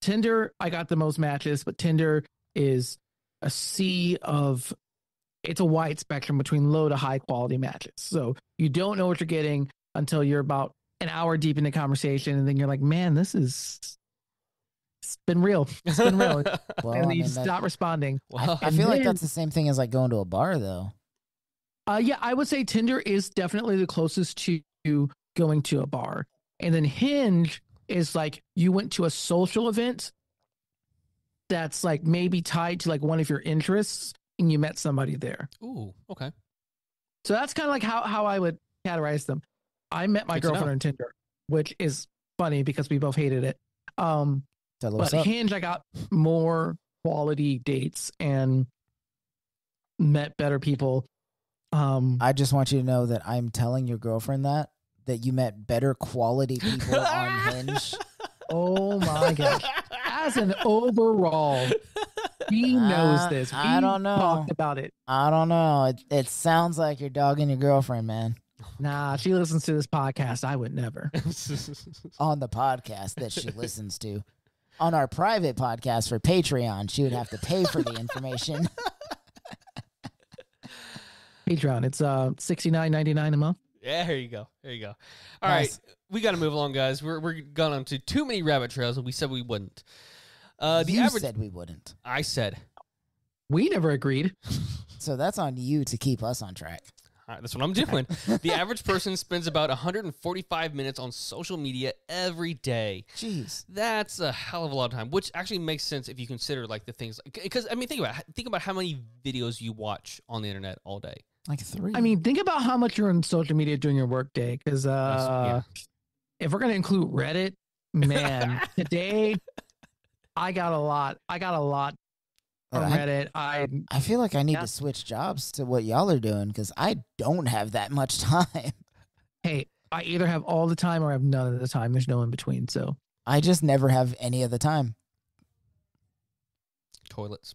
D: Tinder, I got the most matches, but Tinder is a sea of, it's a wide spectrum between low to high quality matches. So you don't know what you're getting until you're about an hour deep in the conversation, and then you're like, man, it's been real. It's been real.
B: Well,
D: And
B: I
D: then you
B: mean, that-
D: stop responding.
A: Well,
B: I feel like
D: then-
B: that's the same thing as like going to a bar, though.
D: Yeah, I would say Tinder is definitely the closest to going to a bar. And then Hinge is like you went to a social event that's like maybe tied to like one of your interests and you met somebody there.
A: ooh, okay.
D: So that's kind of like how I would categorize them. I met my
A: Good to know.
D: girlfriend on Tinder, which is funny because we both hated it.
B: So what's
D: But
B: up?
D: Hinge, I got more quality dates and met better people.
B: I just want you to know that I'm telling your girlfriend that you met better quality people on Hinge.
D: Oh my gosh. As an overall, he knows this. We
B: I don't know.
D: talked about it.
B: I don't know. It sounds like you're dogging your girlfriend, man.
D: Nah, she listens to this podcast. I would never.
B: On the podcast that she listens to. On our private podcast for Patreon, she would have to pay for the information.
D: Patreon. It's $69.99 a month.
A: Yeah, there you go. There you go. All
B: Nice.
A: right, we got to move along, guys. We're gone on to too many rabbit trails, and we said we wouldn't.
B: You said we wouldn't.
A: I said.
D: We never agreed.
B: So that's on you to keep us on track.
A: All right, that's what I'm doing. The average person spends about 145 minutes on social media every day.
B: Jeez.
A: That's a hell of a lot of time, which actually makes sense if you consider like the things. Because I mean, think about how many videos you watch on the internet all day.
B: Like 3.
D: I mean, think about how much you're on social media during your work day. Because
A: yeah.
D: if we're gonna include Reddit, man, today I got a lot. From Reddit.
B: I feel like I need to switch jobs to what y'all are doing because I don't have that much time.
D: Hey, I either have all the time or I have none of the time. There's no in between. So
B: I just never have any of the time.
A: Toilets.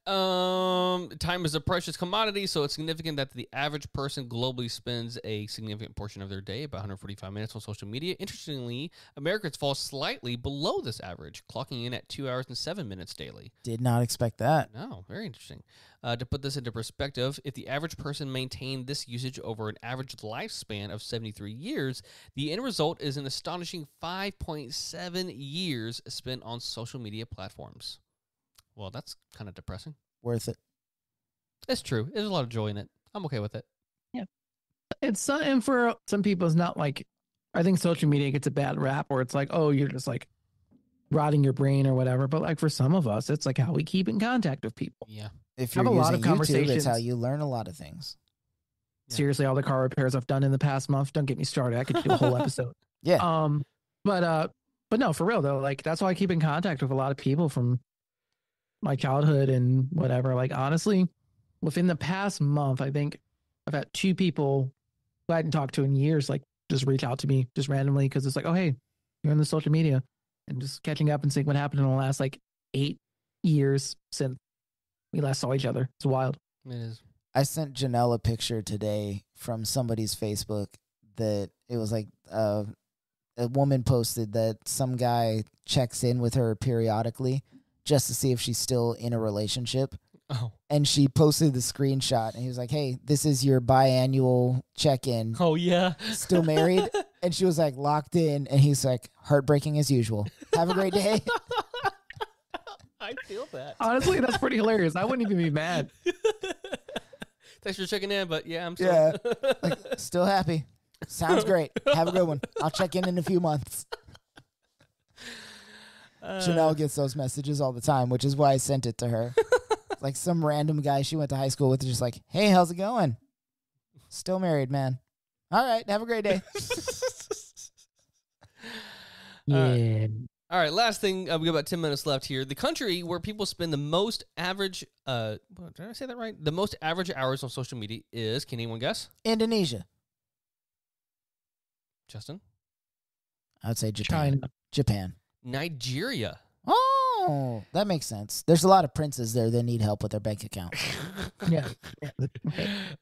A: Time is a precious commodity, so it's significant that the average person globally spends a significant portion of their day, about 145 minutes, on social media. Interestingly, Americans fall slightly below this average, clocking in at 2 hours and 7 minutes daily.
B: Did not expect that.
A: No, very interesting. To put this into perspective, if the average person maintained this usage over an average lifespan of 73 years, the end result is an astonishing 5.7 years spent on social media platforms. Well, that's kind of depressing.
B: Worth it.
A: It's true. There's a lot of joy in it. I'm okay with it.
D: yeah, it's and for some people, it's not like I think social media gets a bad rap, or it's like, oh, you're just like rotting your brain or whatever. But like for some of us, it's like how we keep in contact with people.
A: Yeah.
B: If
D: Have
B: you're
D: a lot of
B: using YouTube, it's
D: conversations.
B: how you learn a lot of things.
A: Yeah.
D: Seriously, all the car repairs I've done in the past month. Don't get me started. I could do a whole episode.
B: Yeah.
D: But no, for real though, like that's how I keep in contact with a lot of people from my childhood and whatever. Like honestly, within the past month, I think I've had 2 people who I hadn't talked to in years, like just reach out to me just randomly because it's like, oh hey, you're on the social media, and just catching up and seeing what happened in the last like 8 years since we last saw each other. It's wild.
A: It is.
B: I sent Janelle a picture today from somebody's Facebook that it was like a woman posted that some guy checks in with her periodically just to see if she's still in a relationship.
A: Oh.
B: And she posted the screenshot and he was like, hey, this is your biannual check-in.
A: Oh, yeah.
B: Still married? And she was like, locked in. And he's like, heartbreaking as usual. Have a great day.
A: I feel that.
D: Honestly, that's pretty hilarious. I wouldn't even be mad.
A: Thanks for checking in, but yeah, I'm still.
B: Yeah. Like, still happy. Sounds great. Have a good one. I'll check in a few months. Janelle gets those messages all the time, which is why I sent it to her. Like some random guy she went to high school with is just like, hey, how's it going? Still married, man. All right. Have a great day.
D: Yeah.
A: All right, last thing. We got about 10 minutes left here. The country where people spend the most average, did I say that right? The most average hours on social media is, can anyone guess?
B: Indonesia.
A: Justin?
B: I would say Japan.
D: China.
B: Japan.
A: Nigeria.
B: Oh, that makes sense. There's a lot of princes there that need help with their bank accounts.
D: Yeah.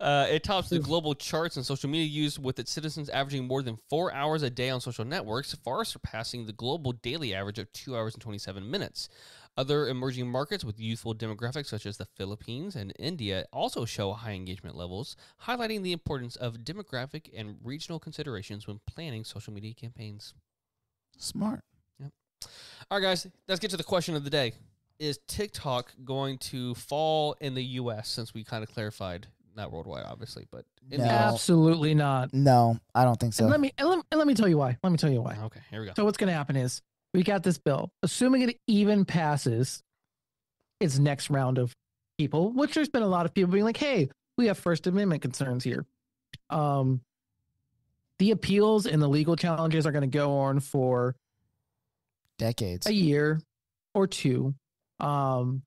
A: It tops the global charts in social media use, with its citizens averaging more than 4 hours a day on social networks, far surpassing the global daily average of 2 hours and 27 minutes. Other emerging markets with youthful demographics, such as the Philippines and India, also show high engagement levels, highlighting the importance of demographic and regional considerations when planning social media campaigns.
B: Smart.
A: All right, guys, let's get to the question of the day. Is TikTok going to fall in the U.S., since we kind of clarified, not worldwide, obviously, but in
B: No.
A: the U.S.?
D: Absolutely not.
B: No, I don't think so.
D: And let me tell you why. Let me tell you why.
A: Okay, here we go.
D: So what's going to happen is we got this bill. Assuming it even passes its next round of people, which there's been a lot of people being like, hey, we have First Amendment concerns here. The appeals and the legal challenges are going to go on for
B: Decades.
D: a year or 2. And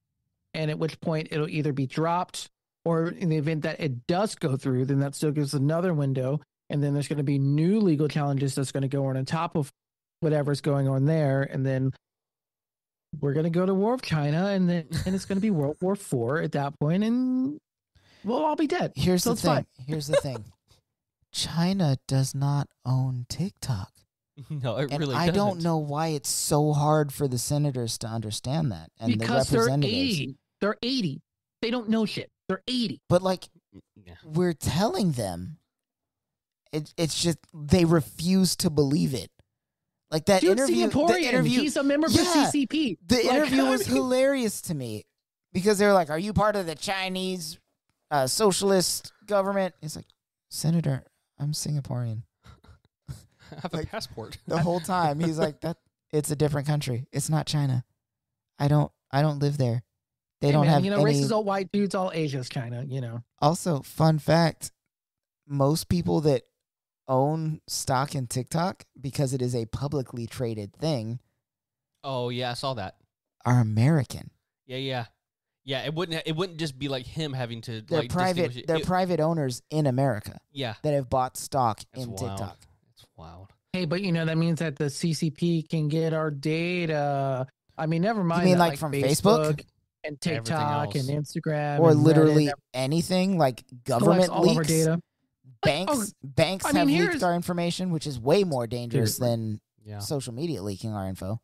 D: at which point it'll either be dropped, or in the event that it does go through, then that still gives another window. And then there's going to be new legal challenges that's going to go on top of whatever's going on there. And then we're going to go to war with China, and then it's going to be World War IV at that point, and we'll all be dead.
B: Here's
D: So
B: the
D: it's
B: thing.
D: fine.
B: Here's the thing. China does not own TikTok.
A: No, it
B: And
A: really
B: I
A: doesn't.
B: don't know why it's so hard for the senators to understand that and
D: Because
B: the
D: they're
B: representatives.
D: 80. They're 80. They don't know shit. They're 80.
B: But like
A: Yeah.
B: we're telling them. It's just they refuse to believe it. Like that
F: Dude,
B: interview.
F: Singaporean. He's a member of the CCP.
B: The
F: Like,
B: interview
F: I
B: was
F: mean-
B: hilarious to me because they were like, "Are you part of the Chinese socialist government?" He's like, "Senator, I'm Singaporean."
A: I have a passport.
B: The whole time he's like, "That it's a different country. It's not China. I don't live there. They
F: Hey,
B: don't
F: man,
B: have any."
F: racist all white dudes, all Asia's China,
B: Also, fun fact: most people that own stock in TikTok, because it is a publicly traded thing,
A: Oh yeah, I saw that.
B: are American.
A: Yeah. It wouldn't just be like him having to.
B: They're
A: like,
B: private.
A: distinguish it.
B: They're
A: It-
B: private owners in America
A: Yeah,
B: that have bought stock
A: that's
B: in
A: wild.
B: TikTok.
A: It's wild.
F: Hey, but that means that the CCP can get our data. I mean, never mind.
B: mean
F: that,
B: like from Facebook?
F: and
A: Everything
F: TikTok and
A: else.
F: Instagram
B: Or
F: and Reddit,
B: literally
F: that
B: anything like
F: collects
B: government
F: all of our
B: leaks.
F: data.
B: Banks
F: I mean,
B: have leaked
F: here's-
B: our information, which is way more dangerous
F: Dude.
B: than
A: Yeah.
B: social media leaking our info.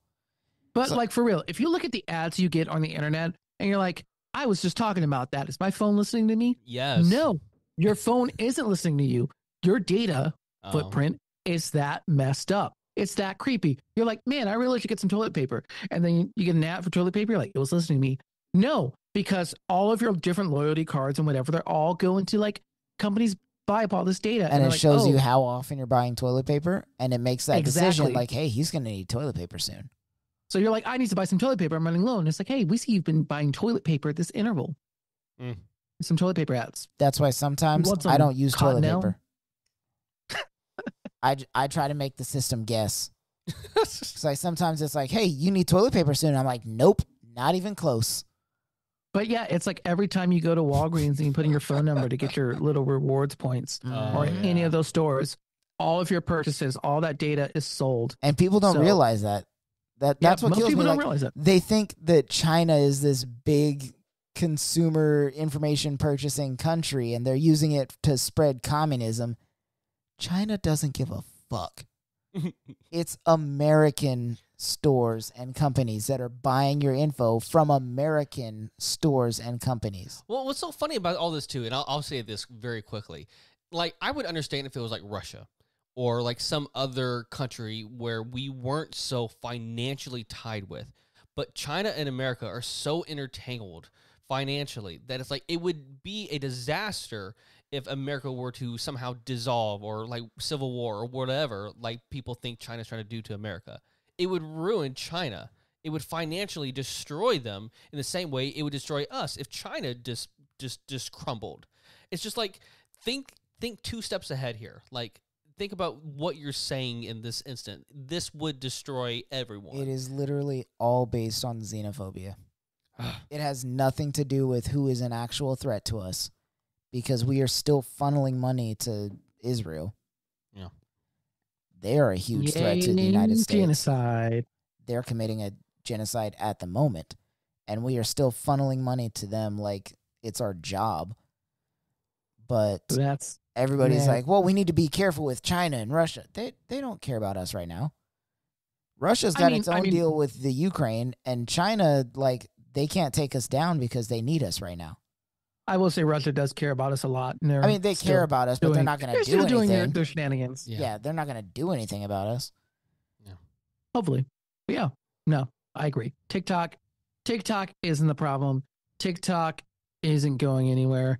F: But
B: So-
F: like for real, if you look at the ads you get on the internet and you're like, I was just talking about that. Is my phone listening to me?
A: Yes.
F: No, your phone isn't listening to you. Your data
A: Oh.
F: footprint is that messed up. It's that creepy. You're like, man, I really should get some toilet paper. And then you get an ad for toilet paper. You're like, it was listening to me. No, because all of your different loyalty cards and whatever, they're all going to like companies buy up all this data.
B: And
F: they're
B: it
F: like,
B: shows
F: oh,
B: you how often you're buying toilet paper, and it makes that decision
F: Exactly.
B: like, hey, he's going to need toilet paper soon.
F: So you're like, I need to buy some toilet paper. I'm running low. And it's like, hey, we see you've been buying toilet paper at this interval.
A: Mm.
F: Some toilet paper ads.
B: That's why sometimes
F: want
B: I
F: some
B: don't use toilet
F: Cottonelle?
B: paper. I try to make the system guess. It's like sometimes it's like, hey, you need toilet paper soon. I'm like, nope, not even close.
F: But yeah, it's like every time you go to Walgreens and you put in your phone number to get your little rewards points
A: Oh,
F: or
A: yeah.
F: any of those stores, all of your purchases, all that data is sold.
B: And people don't
F: So-
B: realize that. That's
F: Yeah,
B: what
F: most
B: kills
F: people
B: me.
F: don't
B: Like,
F: realize it.
B: they think that China is this big consumer information purchasing country and they're using it to spread communism. China doesn't give a fuck. It's American stores and companies that are buying your info from American stores and companies.
A: Well, what's so funny about all this too, and I'll say this very quickly. Like, I would understand if it was like Russia or like some other country where we weren't so financially tied with. But China and America are so intertangled financially that it's like it would be a disaster if America were to somehow dissolve or like civil war or whatever, like people think China's trying to do to America. It would ruin China. It would financially destroy them in the same way it would destroy us if China just crumbled. It's just like think 2 steps ahead here. Like, think about what you're saying in this instant. This would destroy everyone.
B: It is literally all based on xenophobia. It has nothing to do with who is an actual threat to us because we are still funneling money to Israel.
A: Yeah.
B: They are a huge threat to the United States.
F: Genocide.
B: They're committing a genocide at the moment, and we are still funneling money to them like it's our job. But
F: That's
B: everybody's
F: Yeah.
B: like, well, we need to be careful with China and Russia. They don't care about us right now. Russia's got its own deal with the Ukraine, and China, like, they can't take us down because they need us right now.
F: I will say Russia does care about us a lot. And
B: I mean, they care about us, but they're not going to do
F: doing
B: anything.
F: their shenanigans.
B: Yeah, they're not going to do anything about us.
F: Hopefully. But yeah. No, I agree. TikTok isn't the problem. TikTok isn't going anywhere.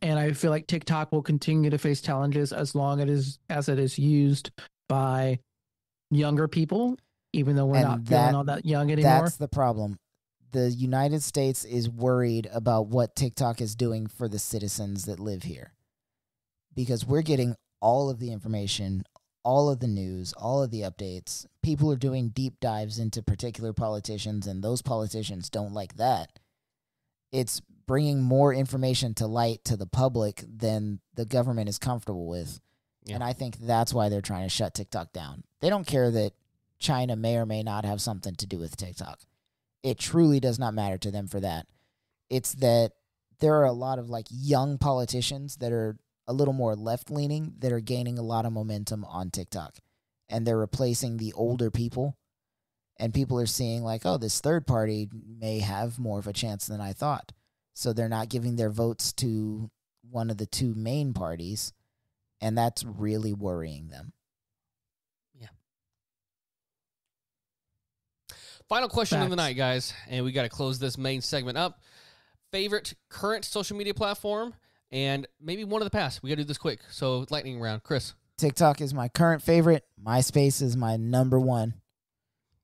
F: And I feel like TikTok will continue to face challenges as long as it is used by younger people, even though we're
B: And
F: not feeling all that young anymore.
B: That's the problem. The United States is worried about what TikTok is doing for the citizens that live here. Because we're getting all of the information, all of the news, all of the updates. People are doing deep dives into particular politicians, and those politicians don't like that. It's bringing more information to light to the public than the government is comfortable with.
A: Yeah.
B: And I think that's why they're trying to shut TikTok down. They don't care that China may or may not have something to do with TikTok. It truly does not matter to them for that. It's that there are a lot of like young politicians that are a little more left-leaning that are gaining a lot of momentum on TikTok. And they're replacing the older people. And people are seeing like, oh, this third party may have more of a chance than I thought. So they're not giving their votes to one of the two main parties, and that's really worrying them.
A: Final question of the
F: Facts.
A: night, guys, and we got to close this main segment up. Favorite current social media platform, and maybe one of the past. We got to do this quick. So lightning round, Chris.
B: TikTok is my current favorite. MySpace is my number one.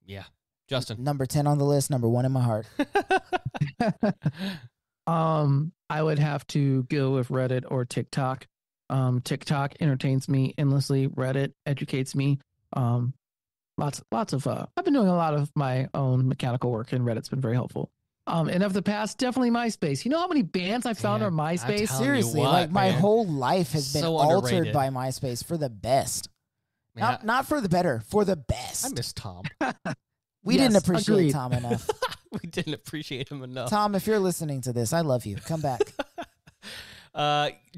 A: Yeah, Justin.
B: Number 10 on the list, number 1 in my heart.
F: I would have to go with Reddit or TikTok. TikTok entertains me endlessly. Reddit educates me. Lots of I've been doing a lot of my own mechanical work, and Reddit's been very helpful. And of the past, definitely MySpace. You know how many bands I found
A: Man,
F: on
A: I'm
F: MySpace?
A: telling
B: Seriously,
A: you what,
B: like my
A: man.
B: whole life has been
A: So
B: altered
A: underrated.
B: by MySpace for the best.
A: Man,
B: Not for the better, for the best.
A: I miss Tom.
B: We
F: Yes,
B: didn't appreciate
F: agreed.
B: Tom enough.
A: We didn't appreciate him enough.
B: Tom, if you're listening to this, I love you. Come back.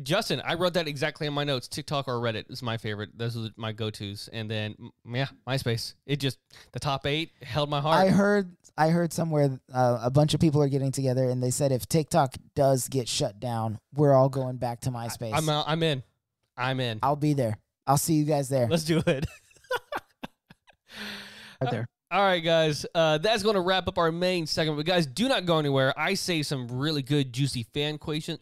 A: Justin, I wrote that exactly in my notes. TikTok or Reddit is my favorite. Those are my go-tos. And then, MySpace. It just, the top 8 held my heart.
B: I heard somewhere a bunch of people are getting together, and they said if TikTok does get shut down, we're all going back to MySpace.
A: I'm in. I'm in.
B: I'll be there. I'll see you guys there.
A: Let's do it.
F: Right there.
A: All right, guys. That's going to wrap up our main segment. But, guys, do not go anywhere. I say some really good, juicy fan questions,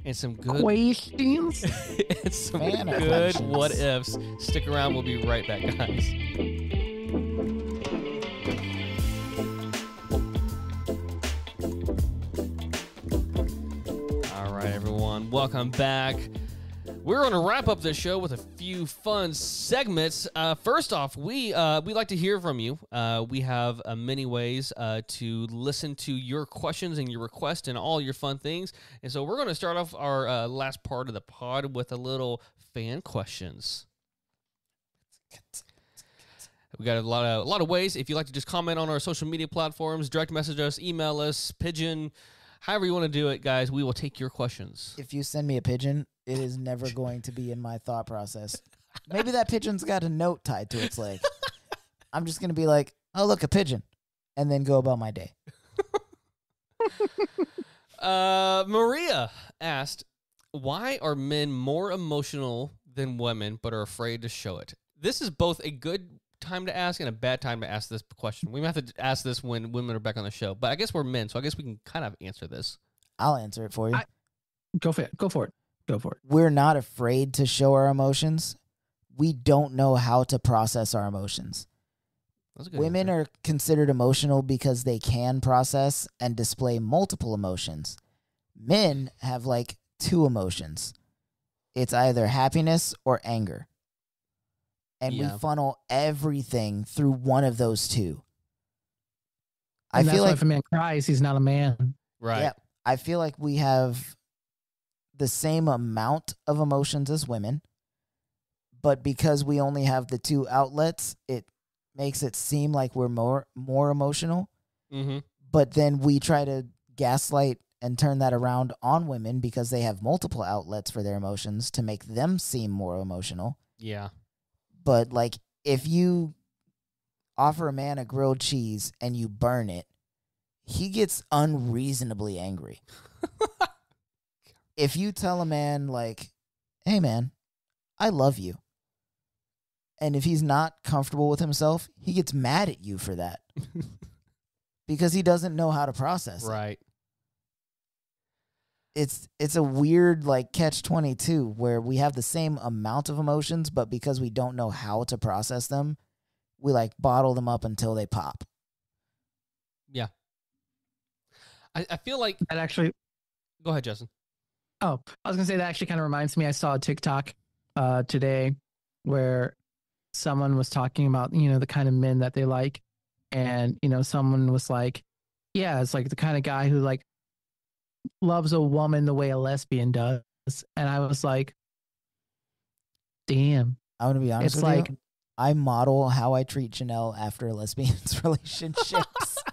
A: and some good
F: Questions?
A: and some
B: Fan
A: good
B: questions.
A: what ifs. Stick around. We'll be right back, guys. All right, everyone. Welcome back. We're going to wrap up this show with a few fun segments. First off, we like to hear from you. We have many ways to listen to your questions and your requests and all your fun things. And so we're going to start off our last part of the pod with a little fan questions. We got a lot of ways. If you'd like to just comment on our social media platforms, direct message us, email us, pigeon, however you want to do it, guys, we will take your questions.
B: If you send me a pigeon, it is never going to be in my thought process. Maybe that pigeon's got a note tied to its leg. I'm just going to be like, oh, look, a pigeon, and then go about my day.
A: Maria asked, why are men more emotional than women but are afraid to show it? This is both a good time to ask and a bad time to ask this question. We might have to ask this when women are back on the show, but I guess we're men, so I guess we can kind of answer this.
B: I'll answer it for you.
F: Go for it. Go for it. Go for it.
B: We're not afraid to show our emotions. We don't know how to process our emotions.
A: That's a good
B: Women
A: answer.
B: are considered emotional because they can process and display multiple emotions. Men have like 2 emotions. It's either happiness or anger. And
A: Yeah.
B: we funnel everything through one of those 2. I
F: And that's
B: feel
F: why
B: like
F: if a man cries, he's not a man.
A: right.
B: yeah, I feel like we have the same amount of emotions as women, but because we only have the 2 outlets, it makes it seem like we're more emotional.
A: Mm-hmm.
B: But then we try to gaslight and turn that around on women because they have multiple outlets for their emotions to make them seem more emotional.
A: Yeah.
B: But like if you offer a man a grilled cheese and you burn it, he gets unreasonably angry. If you tell a man like, hey man, I love you, and if he's not comfortable with himself, he gets mad at you for that because he doesn't know how to process it.
A: Right.
B: It's a weird like catch-22 where we have the same amount of emotions, but because we don't know how to process them, we like bottle them up until they pop.
A: Yeah. I feel like.
F: That actually,
A: Go ahead, Justin.
F: oh, I was gonna say that actually kind of reminds me. I saw a TikTok today where someone was talking about the kind of men that they like, and someone was like, yeah, it's like the kind of guy who like loves a woman the way a lesbian does, and I was like, damn,
B: I'm gonna be honest
F: it's
B: with
F: like
B: you. I model how I treat Janelle after lesbians relationships.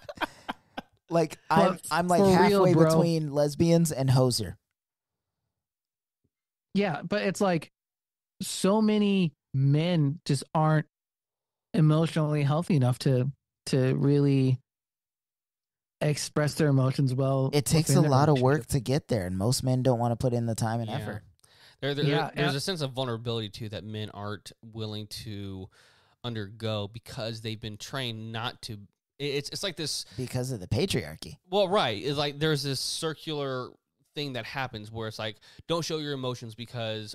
B: Like I'm like
F: for real,
B: halfway
F: bro.
B: between lesbians and hoser.
F: yeah, but it's like so many men just aren't emotionally healthy enough to really express their emotions well.
B: It takes a
F: within their
B: lot of work
F: relationship.
B: to get there, and most men don't want to put in the time and
A: Yeah.
B: effort.
A: There's a sense of vulnerability too that men aren't willing to undergo because they've been trained not to. It's like this.
B: Because of the patriarchy.
A: Well, right. It's like there's this circular thing that happens where it's like, don't show your emotions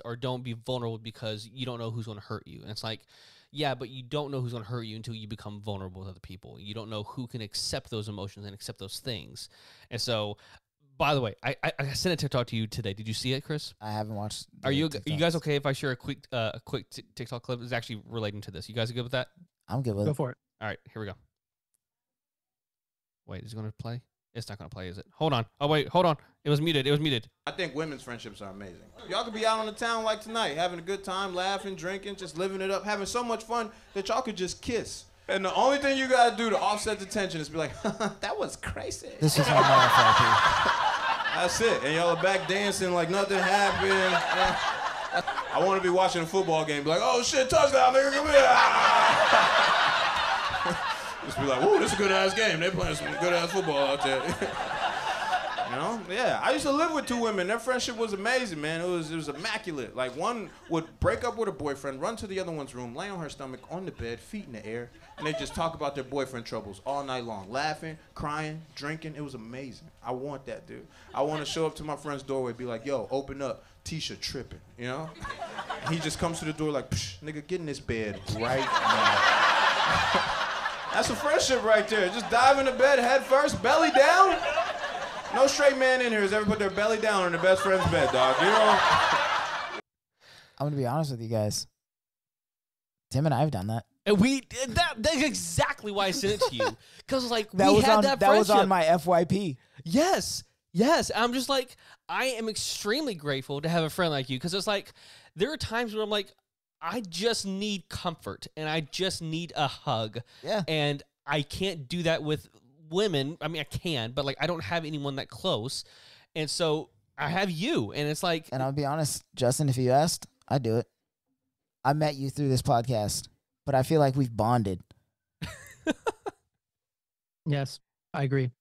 A: or don't be vulnerable because you don't know who's going to hurt you. And it's like, yeah, but you don't know who's going to hurt you until you become vulnerable with other people. You don't know who can accept those emotions and accept those things. And so, by the way, I sent a TikTok to you today. Did you see it, Chris?
B: I haven't watched.
A: Are you
B: TikToks.
A: guys okay if I share a quick TikTok clip? It's actually relating to this. You guys are good with that?
B: I'm good with
F: Go
B: it.
F: for it.
A: All right, here we go. Wait, is it going to play? It's not going to play, is it? Hold on. Oh, wait, hold on. It was muted.
G: I think women's friendships are amazing. Y'all could be out on the town like tonight, having a good time, laughing, drinking, just living it up, having so much fun that y'all could just kiss. And the only thing you gotta do to offset the tension is be like, that was crazy.
B: This is all my FYP.
G: That's it. And y'all are back dancing like nothing happened. I want to be watching a football game, be like, oh shit, touchdown, nigga, come here. Just be like, whoa, this is a good ass game. They playing some good ass football out there. You know? Yeah. I used to live with two women. Their friendship was amazing, man. It was immaculate. Like, one would break up with her boyfriend, run to the other one's room, lay on her stomach on the bed, feet in the air, and they just talk about their boyfriend troubles all night long, laughing, crying, drinking. It was amazing. I want that, dude. I want to show up to my friend's doorway, be like, yo, open up. Tisha tripping, you know? And he just comes to the door like, psh, nigga, get in this bed right now. That's a friendship right there. Just dive into bed head first, belly down. No straight man in here has ever put their belly down on their best friend's bed, dog. You know?
B: I'm gonna be honest with you guys. Tim and I have done that.
A: And we did that. That's exactly why I sent it to you. Because, like,
B: That
A: we
B: was
A: had
B: on
A: that
B: that was
A: friendship.
B: on my FYP.
A: Yes. I'm just like, I am extremely grateful to have a friend like you because it's like, there are times where I'm like, I just need comfort and I just need a hug.
B: Yeah.
A: And I can't do that with women. I mean, I can, but like, I don't have anyone that close. And so I have you. And it's like,
B: And I'll be honest, Justin, if you asked, I'd do it. I met you through this podcast, but I feel like we've bonded.
F: Yes, I agree.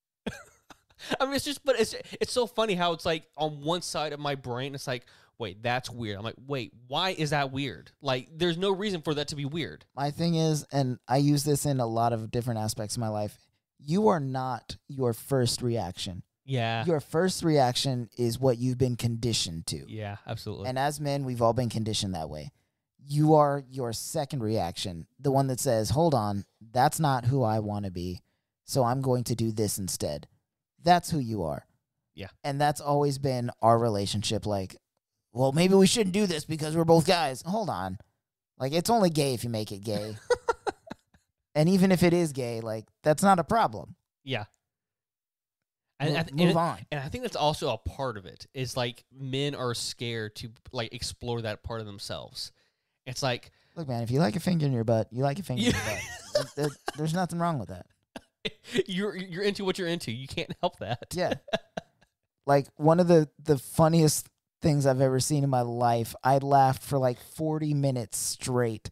A: I mean, it's so funny how it's like on one side of my brain, it's like, wait, that's weird. I'm like, wait, why is that weird? Like, there's no reason for that to be weird.
B: My thing is, and I use this in a lot of different aspects of my life, you are not your first reaction.
A: Yeah.
B: Your first reaction is what you've been conditioned to.
A: Yeah, absolutely.
B: And as men, we've all been conditioned that way. You are your second reaction, the one that says, hold on, that's not who I want to be, so I'm going to do this instead. That's who you are.
A: Yeah.
B: And that's always been our relationship. Like, well, maybe we shouldn't do this because we're both guys. Hold on. Like, it's only gay if you make it gay. And even if it is gay, like, that's not a problem.
A: Yeah.
B: Move on.
A: And I think that's also a part of it is like men are scared to like explore that part of themselves. It's like,
B: Look, man, if you like a finger in your butt, you like a finger in your butt. There's nothing wrong with that.
A: you're into what you're into. You can't help that.
B: Yeah. Like, one of the funniest things I've ever seen in my life, I laughed for like 40 minutes straight,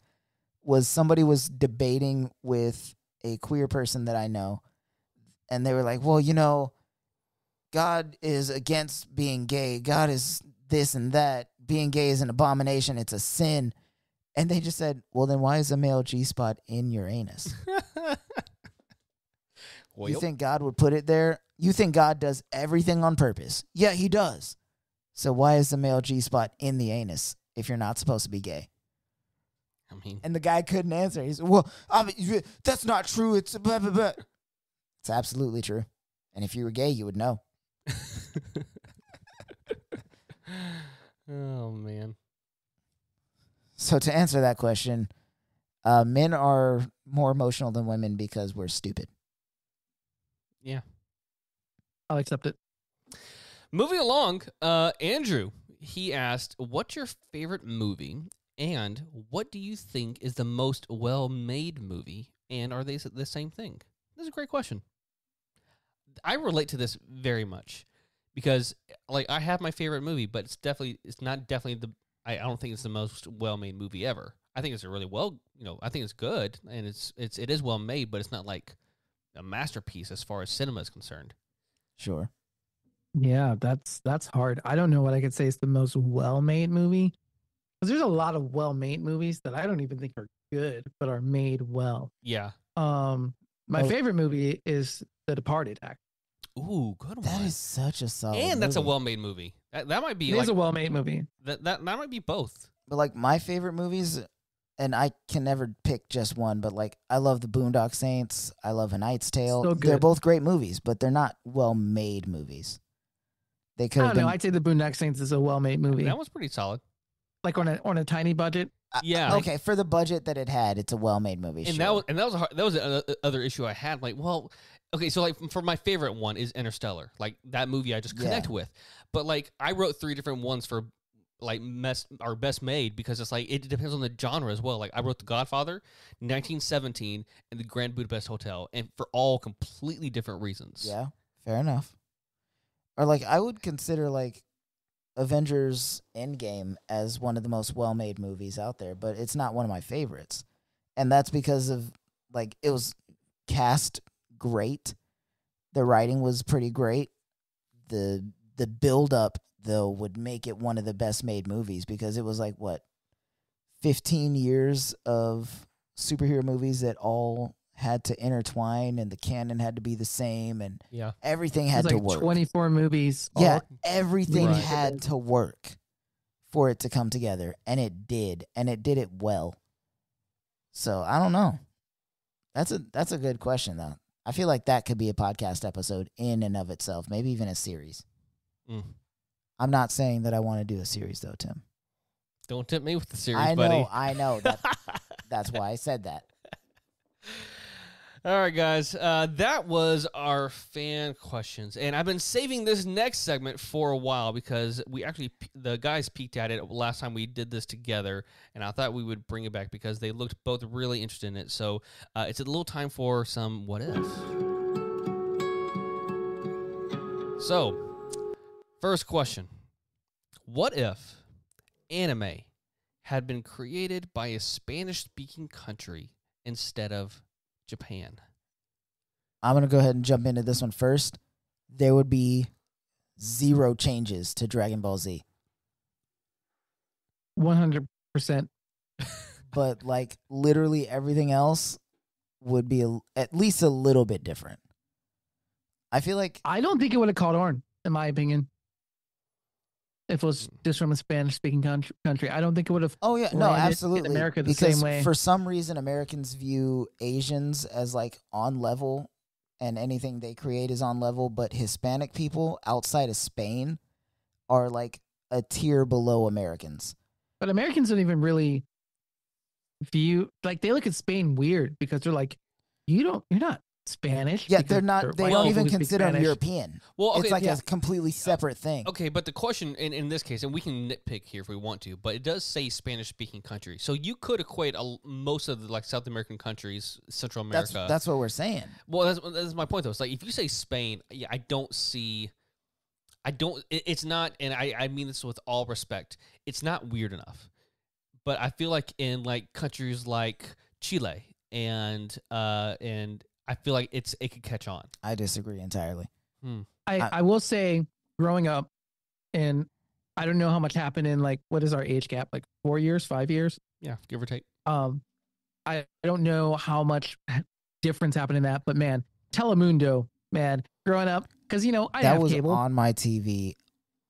B: was somebody was debating with a queer person that I know, and they were like, well, you know, God is against being gay. God is this and that. Being gay is an abomination. It's a sin. And they just said, well, then why is a male G-spot in your anus?
A: Well,
B: You think God would put it there? You think God does everything on purpose? Yeah, he does. So why is the male G-spot in the anus if you're not supposed to be gay?
A: I mean,
B: And the guy couldn't answer. He said, well, that's not true. It's blah, blah, blah. It's absolutely true. And if you were gay, you would know.
A: oh man.
B: So to answer that question, men are more emotional than women because we're stupid.
A: Yeah.
F: I'll accept it.
A: Moving along, Andrew, he asked, what's your favorite movie and what do you think is the most well-made movie, and are they the same thing? This is a great question. I relate to this very much because, like, I have my favorite movie, but it's not definitely I don't think it's the most well-made movie ever. I think it's a really I think it's good and it is well-made, but it's not like a masterpiece as far as cinema is concerned.
B: Sure.
F: Yeah, that's hard. I don't know what I could say is the most well-made movie. Because there's a lot of well-made movies that I don't even think are good, but are made well.
A: Yeah.
F: My favorite movie is The Departed, actually.
A: Ooh, good one.
B: That is such a solid
A: and that's a
B: movie.
A: well-made movie. That might be
F: It
A: like
F: is a well-made movie.
A: that might be both.
B: But like my favorite movies, and I can never pick just one, but like I love The Boondock Saints. I love A Knight's Tale.
F: So
B: They're
F: good.
B: both great movies, but they're not well-made movies. They could
F: I
B: have
F: don't
B: been.
F: know. I'd say The Boondock Saints is a well-made movie.
A: That was pretty solid.
F: Like on a tiny budget.
A: Yeah.
B: Okay, for the budget that it had, it's a well-made movie.
A: And
B: sure.
A: that was the other issue I had. Like, well, okay, so like for my favorite one is Interstellar. Like that movie I just connect with. But like I wrote 3 different ones for like best made because it's like it depends on the genre as well. Like I wrote The Godfather, 1917, and The Grand Budapest Hotel, and for all completely different reasons.
B: Yeah, fair enough. Or like I would consider like Avengers Endgame as one of the most well-made movies out there, but it's not one of my favorites. And that's because of like it was cast great. The writing was pretty great. The build up though would make it one of the best made movies because it was like what 15 years of superhero movies that all had to intertwine and the canon had to be the same and
A: Yeah.
B: everything
F: It
B: had
F: was
B: to
F: like
B: work.
F: 24 movies.
B: Yeah,
F: all-
B: everything
A: Right.
B: had to work for it to come together, and it did it well. So I don't know. That's a good question though. I feel like that could be a podcast episode in and of itself, maybe even a series.
A: Mm.
B: I'm not saying that I want to do a series though, Tim.
A: Don't tempt me with the series,
B: I
A: buddy.
B: know. That's why I said that.
A: All right, guys. That was our fan questions, and I've been saving this next segment for a while because the guys peeked at it last time we did this together, and I thought we would bring it back because they looked both really interested in it. So it's a little time for some what if. So, first question: what if anime had been created by a Spanish-speaking country instead of Japan?
B: I'm going to go ahead and jump into this one first. There would be 0 changes to Dragon Ball Z.
F: 100%.
B: But like literally everything else would be at least a little bit different. I feel like
F: I don't think it would have caught on, in my opinion. If it was just from a Spanish-speaking country, I don't think it would have.
B: no,
F: landed in
B: absolutely.
F: America the
B: because
F: same way.
B: for some reason Americans view Asians as like on level and anything they create is on level, but Hispanic people outside of Spain are like a tier below Americans.
F: But Americans don't even really view, like, they look at Spain weird because they're like, you're not Spanish.
B: Yeah,
F: because
B: they're not. They
F: white
B: don't
F: people
B: even
F: who speak
B: consider them
F: Spanish.
B: European.
A: Well, okay,
B: it's like
F: yeah.
B: a completely separate thing.
A: Okay, but the question in this case, and we can nitpick here if we want to, but it does say Spanish-speaking country, so you could equate most of the like South American countries, Central America.
B: That's what we're saying.
A: Well, that's my point though. It's like if you say Spain, yeah, I don't see. It's not, and I mean this with all respect. It's not weird enough, but I feel like in like countries like Chile and I feel like it could catch on.
B: I disagree entirely.
F: I will say, growing up, and I don't know how much happened in, like, what is our age gap? Like 4 years, 5 years?
A: Yeah, give or take.
F: I don't know how much difference happened in that, but man, Telemundo, man, growing up, because, I didn't
B: That
F: have
B: was
F: cable
B: on my TV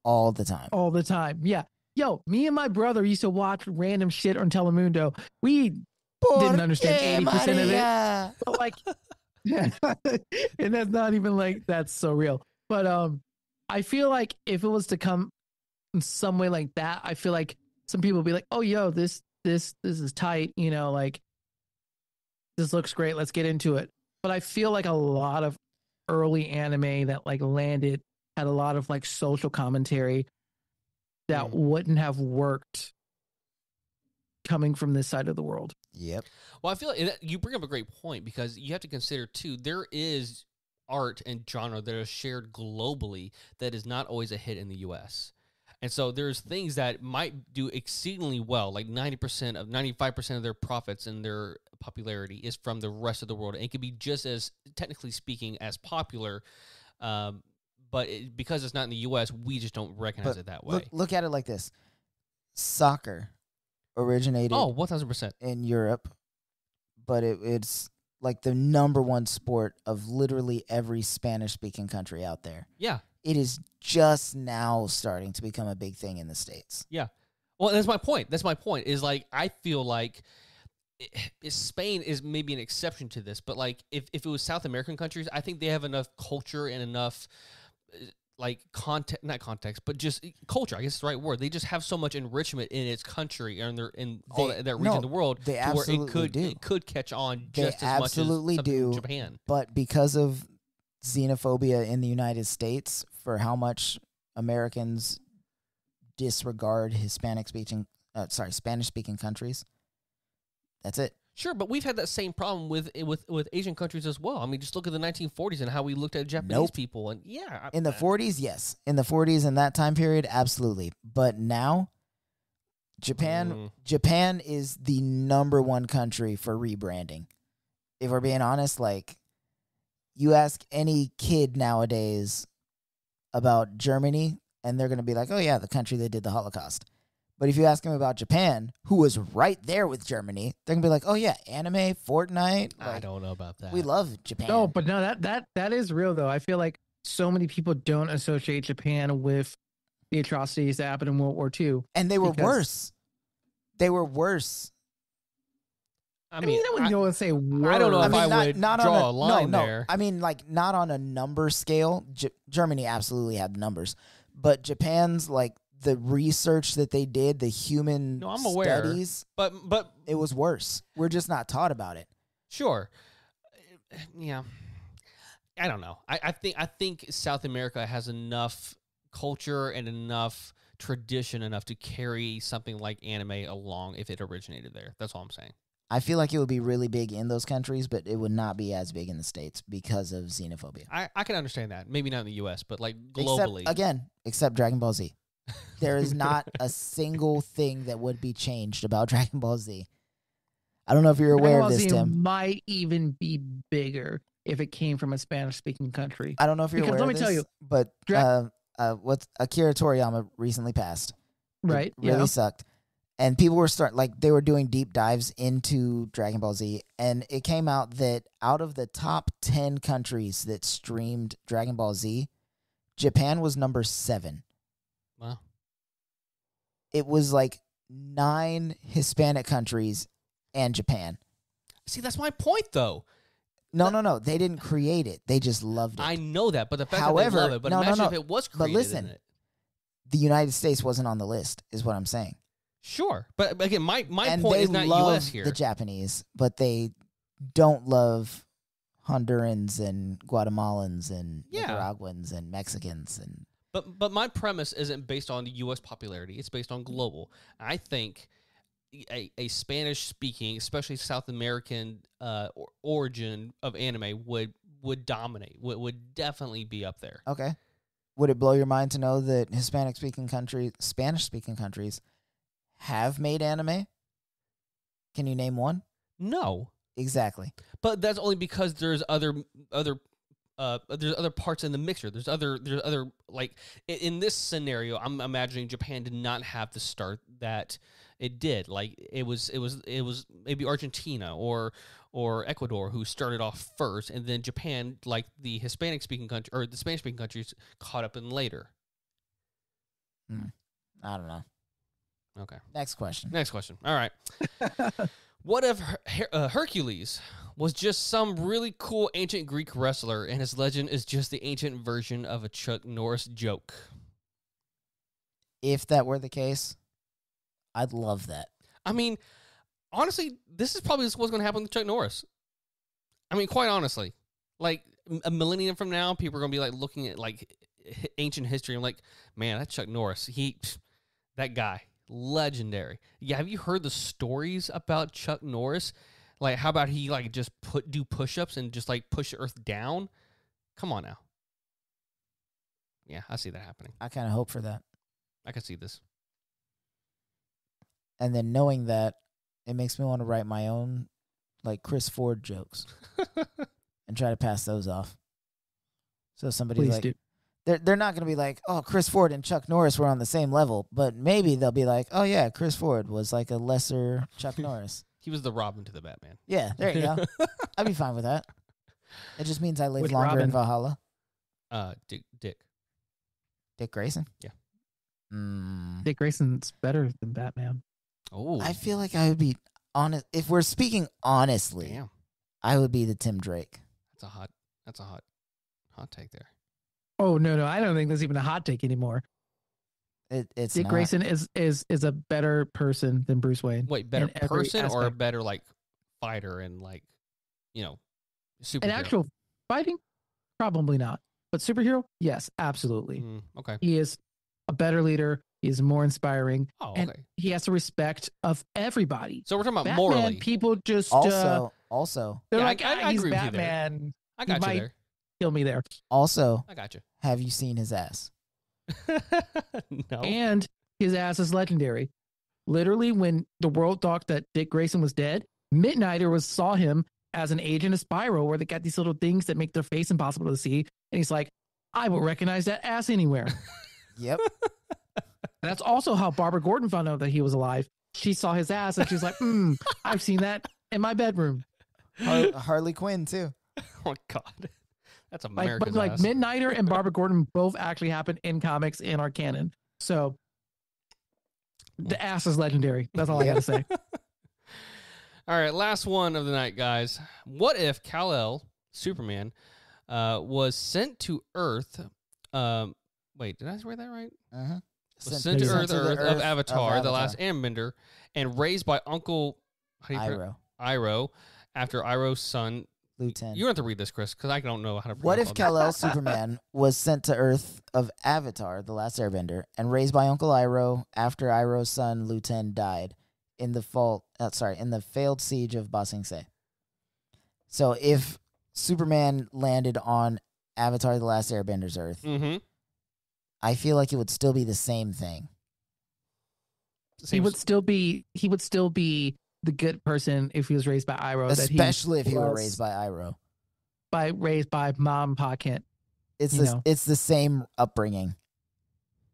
B: all the time.
F: all the time. Yeah. Yo, me and my brother used to watch random shit on Telemundo. We didn't understand 80% of it.
B: Maria?
F: But like, yeah, and that's not even like that's so real. But I feel like if it was to come in some way like that, I feel like some people would be like, "Oh, yo, this is tight," like this looks great. Let's get into it. But I feel like a lot of early anime that like landed had a lot of like social commentary that wouldn't have worked coming from this side of the world.
B: Yep.
A: Well, I feel like you bring up a great point because you have to consider too. There is art and genre that is shared globally that is not always a hit in the U.S. And so there's things that might do exceedingly well, like 95% of their profits and their popularity is from the rest of the world. And it could be just as, technically speaking, as popular, but because it's not in the U.S., we just don't recognize it that way.
B: Look at it like this. Soccer originated
A: 1,000%.
B: in Europe, but it's like the number one sport of literally every Spanish-speaking country out there.
A: Yeah.
B: It is just now starting to become a big thing in the States.
A: Yeah. Well, that's my point. Is like, I feel like Spain is maybe an exception to this, but like if it was South American countries, I think they have enough culture and enough like not context, but just culture. I guess it's the right word. They just have so much enrichment in its country and that region of the world
B: they absolutely
A: it could catch on
B: they
A: just as much as something
B: do.
A: in Japan.
B: But because of xenophobia in the United States, for how much Americans disregard Spanish-speaking countries, that's it.
A: Sure, but we've had that same problem with Asian countries as well. I mean, just look at the 1940s and how we looked at Japanese people. And yeah,
B: in the 40s, yes, in the 40s in that time period, absolutely. But now, Japan is the number one country for rebranding. If we're being honest, like, you ask any kid nowadays about Germany, and they're going to be like, "Oh yeah, the country that did the Holocaust." But if you ask them about Japan, who was right there with Germany, they're gonna be like, "Oh yeah, anime, Fortnite."
A: I don't know about that.
B: We love Japan.
F: No, but no, that is real though. I feel like so many people don't associate Japan with the atrocities that happened in World War II,
B: and they were worse. They were worse.
F: I mean, I wouldn't go and say worse.
A: I don't know if I would
B: not
A: draw a line there.
B: I mean, like, not on a number scale. Germany absolutely had numbers, but Japan's like. The research that they did, the human studies,
A: but
B: it was worse. We're just not taught about it.
A: Sure, yeah. I don't know. I think South America has enough culture and enough tradition enough to carry something like anime along if it originated there. That's all I'm saying.
B: I feel like it would be really big in those countries, but it would not be as big in the States because of xenophobia.
A: I can understand that. Maybe not in the U.S., but like globally.
B: Except Dragon Ball Z. There is not a single thing that would be changed about Dragon Ball Z. I don't know if you're aware of this, Tim.
F: Might even be bigger if it came from a Spanish-speaking country.
B: I don't know if you're aware of this. Let me tell you, but what Akira Toriyama recently passed.
F: Right.
B: It really sucked. And people were they were doing deep dives into Dragon Ball Z, and it came out that out of the top 10 countries that streamed Dragon Ball Z, Japan was number 7.
A: Wow.
B: It was like 9 Hispanic countries and Japan.
A: See, that's my point, though.
B: No. They didn't create it. They just loved it.
A: I know that, but the fact that they love it. But imagine if it was created.
B: But listen, the United States wasn't on the list, is what I'm saying.
A: Sure. But again, my
B: and
A: point is not
B: love
A: U.S. here.
B: The Japanese, but they don't love Hondurans and Guatemalans and Nicaraguans and Mexicans and...
A: But my premise isn't based on the U.S. popularity. It's based on global. I think a Spanish-speaking, especially South American origin of anime would dominate. Would definitely be up there.
B: Okay. Would it blow your mind to know that Spanish-speaking countries have made anime? Can you name one?
A: No.
B: Exactly.
A: But that's only because there's other parts in the mixture. There's other like in this scenario, I'm imagining Japan did not have the start that it did. Like it was maybe Argentina or Ecuador who started off first, and then Japan, like the Hispanic speaking country or the Spanish speaking countries, caught up in later.
B: I don't know.
A: Okay.
B: Next question.
A: All right. What if Hercules was just some really cool ancient Greek wrestler and his legend is just the ancient version of a Chuck Norris joke?
B: If that were the case, I'd love that.
A: I mean, honestly, this is probably what's going to happen with Chuck Norris. I mean, quite honestly. Like, a millennium from now, people are going to be like looking at like ancient history and like, man, that's Chuck Norris. That guy. Legendary. Yeah, have you heard the stories about Chuck Norris? Like, how about he like just do push-ups and just like push the earth down? Come on now. Yeah, I see that happening.
B: I kind of hope for that.
A: I can see this.
B: And then knowing that, it makes me want to write my own, like, Chris Ford jokes and try to pass those off. So somebody
F: Please
B: like,
F: do.
B: they're not going to be like, oh, Chris Ford and Chuck Norris were on the same level, but maybe they'll be like, oh yeah, Chris Ford was like a lesser Chuck Norris.
A: He was the Robin to the Batman.
B: Yeah, there you go. I'd be fine with that. It just means I live
F: Which
B: longer in
F: Robin?
B: Valhalla.
A: Dick.
B: Dick Grayson?
A: Yeah.
F: Dick Grayson's better than Batman.
A: Oh,
B: I feel like I would be honest. If we're speaking honestly,
A: damn.
B: I would be the Tim Drake.
A: That's a hot take there.
F: Oh no, I don't think there's even a hot take anymore.
B: It's
F: Dick
B: not.
F: Grayson is a better person than Bruce Wayne.
A: Wait, better
F: in every
A: person or a
F: aspect.
A: better like fighter and like, superhero?
F: An actual fighting, probably not. But superhero, yes, absolutely.
A: Okay.
F: He is a better leader. He is more inspiring,
A: Oh,
F: and
A: okay.
F: he has the respect of everybody.
A: So we're talking about
F: Batman,
A: morally.
F: people just
B: Also,
F: they're
A: Yeah,
F: like,
A: I
F: he's
A: agree with you there.
F: Batman.
A: I got
F: he
A: you
F: might
A: there.
F: kill me there.
B: also,
A: I got you.
B: have you seen his ass?
A: No.
F: And his ass is legendary. Literally, when the world thought that Dick Grayson was dead, Midnighter saw him as an agent of Spyro, where they got these little things that make their face impossible to see, and he's like, I will recognize that ass anywhere.
B: Yep.
F: And that's also how Barbara Gordon found out that he was alive. She saw his ass and she's like, I've seen that in my bedroom.
B: Harley Quinn too.
A: Oh my God. That's
F: Like,
A: American.
F: but like Midnighter and Barbara Gordon both actually happened in comics in our canon. So the ass is legendary. That's all I gotta say.
A: All right, last one of the night, guys. What if Kal-El, Superman, was sent to Earth? Wait, did I read that right?
B: Uh-huh.
A: Was sent to Earth,
B: the
A: of Avatar, the
B: Avatar.
A: last Airbender, and raised by Uncle Iroh after Iroh's son.
B: Lieutenant.
A: You don't have to read this, Chris, because I don't know how to.
B: What
A: pronounce
B: if
A: all
B: Kal-El Superman was sent to Earth of Avatar, the last Airbender, and raised by Uncle Iroh after Iroh's son Lieutenant died in the failed siege of Ba Sing Se? So if Superman landed on Avatar, the last Airbender's Earth,
A: that? Mm-hmm.
B: I feel like it would still be the same thing.
F: He would still be the good person if he was raised by Iroh.
B: Especially if he were
F: was
B: raised by Iroh.
F: raised by Mom and Pa Kent.
B: It's
F: You know.
B: it's the same upbringing.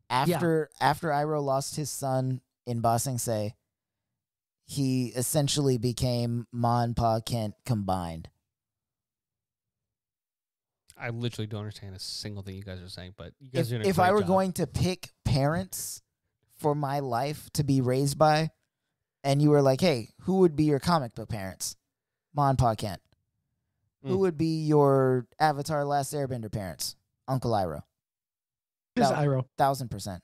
B: After Iroh lost his son in Ba Sing Se, he essentially became Ma and Pa Kent combined.
A: I literally don't understand a single thing you guys are saying, but you guys are doing a
B: If
A: great
B: I were
A: job.
B: going to pick parents for my life to be raised by, and you were like, hey, who would be your comic book parents? Ma and Pa Kent. Who would be your Avatar Last Airbender parents? Uncle Iroh.
F: Just
B: That-
F: Iroh.
B: 1000%.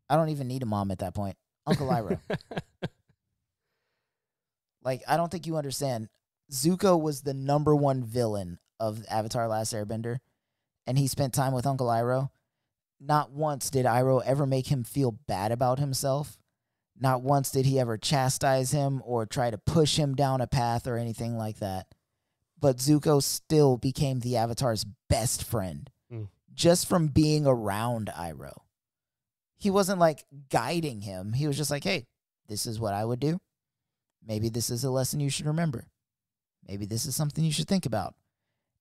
B: I don't even need a mom at that point. Uncle Iroh. Like, I don't think you understand. Zuko was the number one villain of Avatar Last Airbender, and he spent time with Uncle Iroh. Not once did Iroh ever make him feel bad about himself. Not once did he ever chastise him or try to push him down a path or anything like that. But Zuko still became the Avatar's best friend just from being around Iroh. He wasn't like guiding him. He was just like, hey, this is what I would do. Maybe this is a lesson you should remember. Maybe this is something you should think about.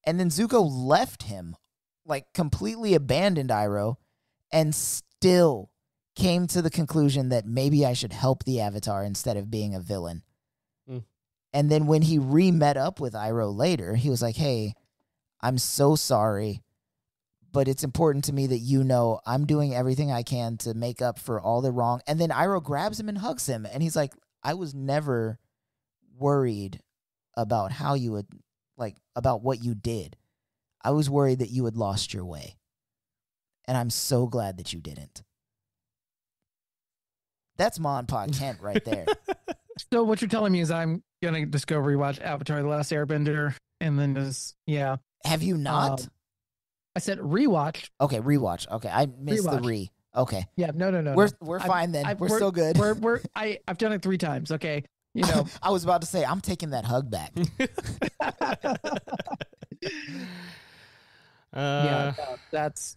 B: And then Zuko left him, like completely abandoned Iroh, and still came to the conclusion that maybe I should help the Avatar instead of being a villain. And then when he re-met up with Iroh later, he was like, hey, I'm so sorry, but it's important to me that you know I'm doing everything I can to make up for all the wrong. And then Iroh grabs him and hugs him, and he's like, I was never worried about how you would, like, about what you did. I was worried that you had lost your way. And I'm so glad that you didn't. That's Ma and Pa Kent right there.
F: So what you're telling me is I'm gonna just go rewatch Avatar: The Last Airbender, and then just
B: Have you not?
F: I said rewatch.
B: Okay, rewatch. Okay, I missed the
F: Rewatch.
B: re. Okay,
F: Yeah, no.
B: we're fine then. We're still good.
F: I've done it 3 times. Okay, you know.
B: I was about to say I'm taking that hug back.
F: Yeah, no, that's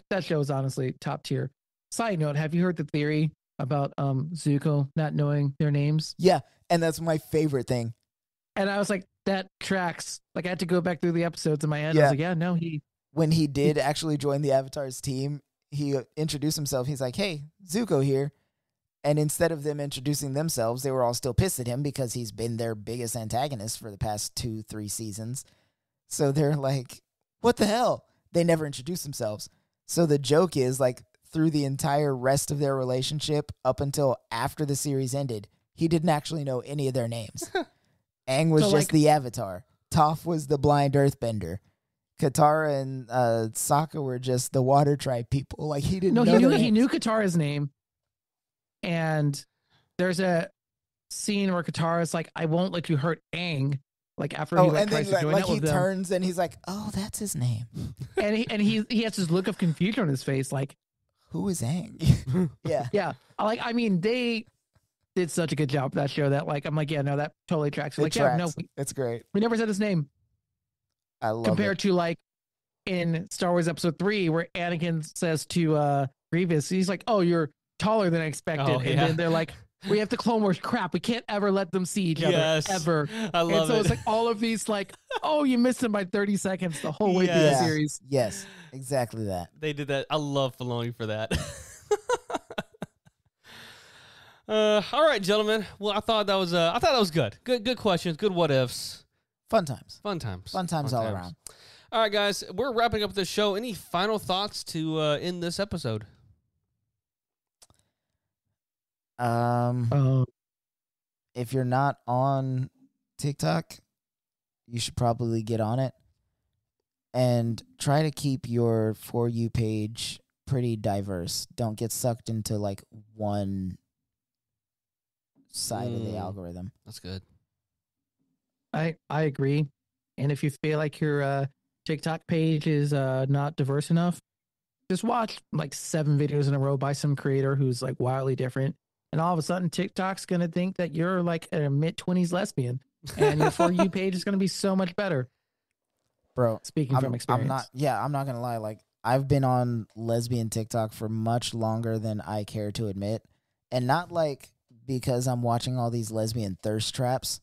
F: That show is honestly top tier. Side note, have you heard the theory about Zuko not knowing their names?
B: Yeah, and that's my favorite thing.
F: And I was like, that tracks. Like I had to go back through the episodes in my head. I
B: Yeah.
F: was like, yeah, no,
B: When he did actually join the Avatar's team, he introduced himself. He's like, "Hey, Zuko here." And instead of them introducing themselves, they were all still pissed at him because he's been their biggest antagonist for the past 2-3 seasons. So they're like, what the hell? They never introduced themselves. So the joke is, like, through the entire rest of their relationship up until after the series ended, he didn't actually know any of their names. Aang was
F: So,
B: just
F: like-
B: the Avatar. Toph was the blind earthbender. Katara and Sokka were just the water tribe people. Like, he didn't
F: no,
B: know
F: he
B: their
F: knew
B: names.
F: Katara's name. And there's a scene where Katara's like, I won't let you hurt Aang. Like after he
B: Oh,
F: like,
B: and
F: tries
B: then
F: to join
B: like
F: up
B: he
F: with them.
B: turns and he's like, "Oh, that's his name.
F: And he has this look of confusion on his face, like,
B: Who is Aang?" Yeah,
F: yeah. I mean, they did such a good job with that show that like I'm like, yeah, no, that totally tracks.
B: it
F: Like, yeah, no,
B: tracks. It's great.
F: we never said his name.
B: I love
F: Compared
B: it.
F: to like in Star Wars Episode 3, where Anakin says to Grievous, he's like, "Oh, you're taller than I expected,"
A: Oh,
F: and
A: yeah.
F: then they're like, "We have to Clone Wars crap. We can't ever let them see each other
A: Yes.
F: ever."
A: I
F: And
A: love
F: so
A: it.
F: it's like all of these like, "Oh, you missed him by 30 seconds the whole way through
A: Yes.
F: the
B: Yeah.
F: series."
B: Yes, exactly that.
A: They did that. I love Filoni for that. All right, gentlemen. Well, I thought that was good. Good questions. Good what ifs.
B: Fun times.
A: Fun times.
B: Fun times all around.
A: All right, guys. We're wrapping up this show. Any final thoughts to end this episode?
F: Oh,
B: If you're not on TikTok, you should probably get on it and try to keep your For You page pretty diverse. Don't get sucked into like one side of the algorithm.
A: That's good.
F: I agree. And if you feel like your TikTok page is not diverse enough, just watch like 7 videos in a row by some creator who's like wildly different. And all of a sudden, TikTok's going to think that you're like a mid-20s lesbian. And your For You page is going to be so much better.
B: Bro,
F: Speaking from experience.
B: I'm not going to lie. Like, I've been on lesbian TikTok for much longer than I care to admit. And not like because I'm watching all these lesbian thirst traps.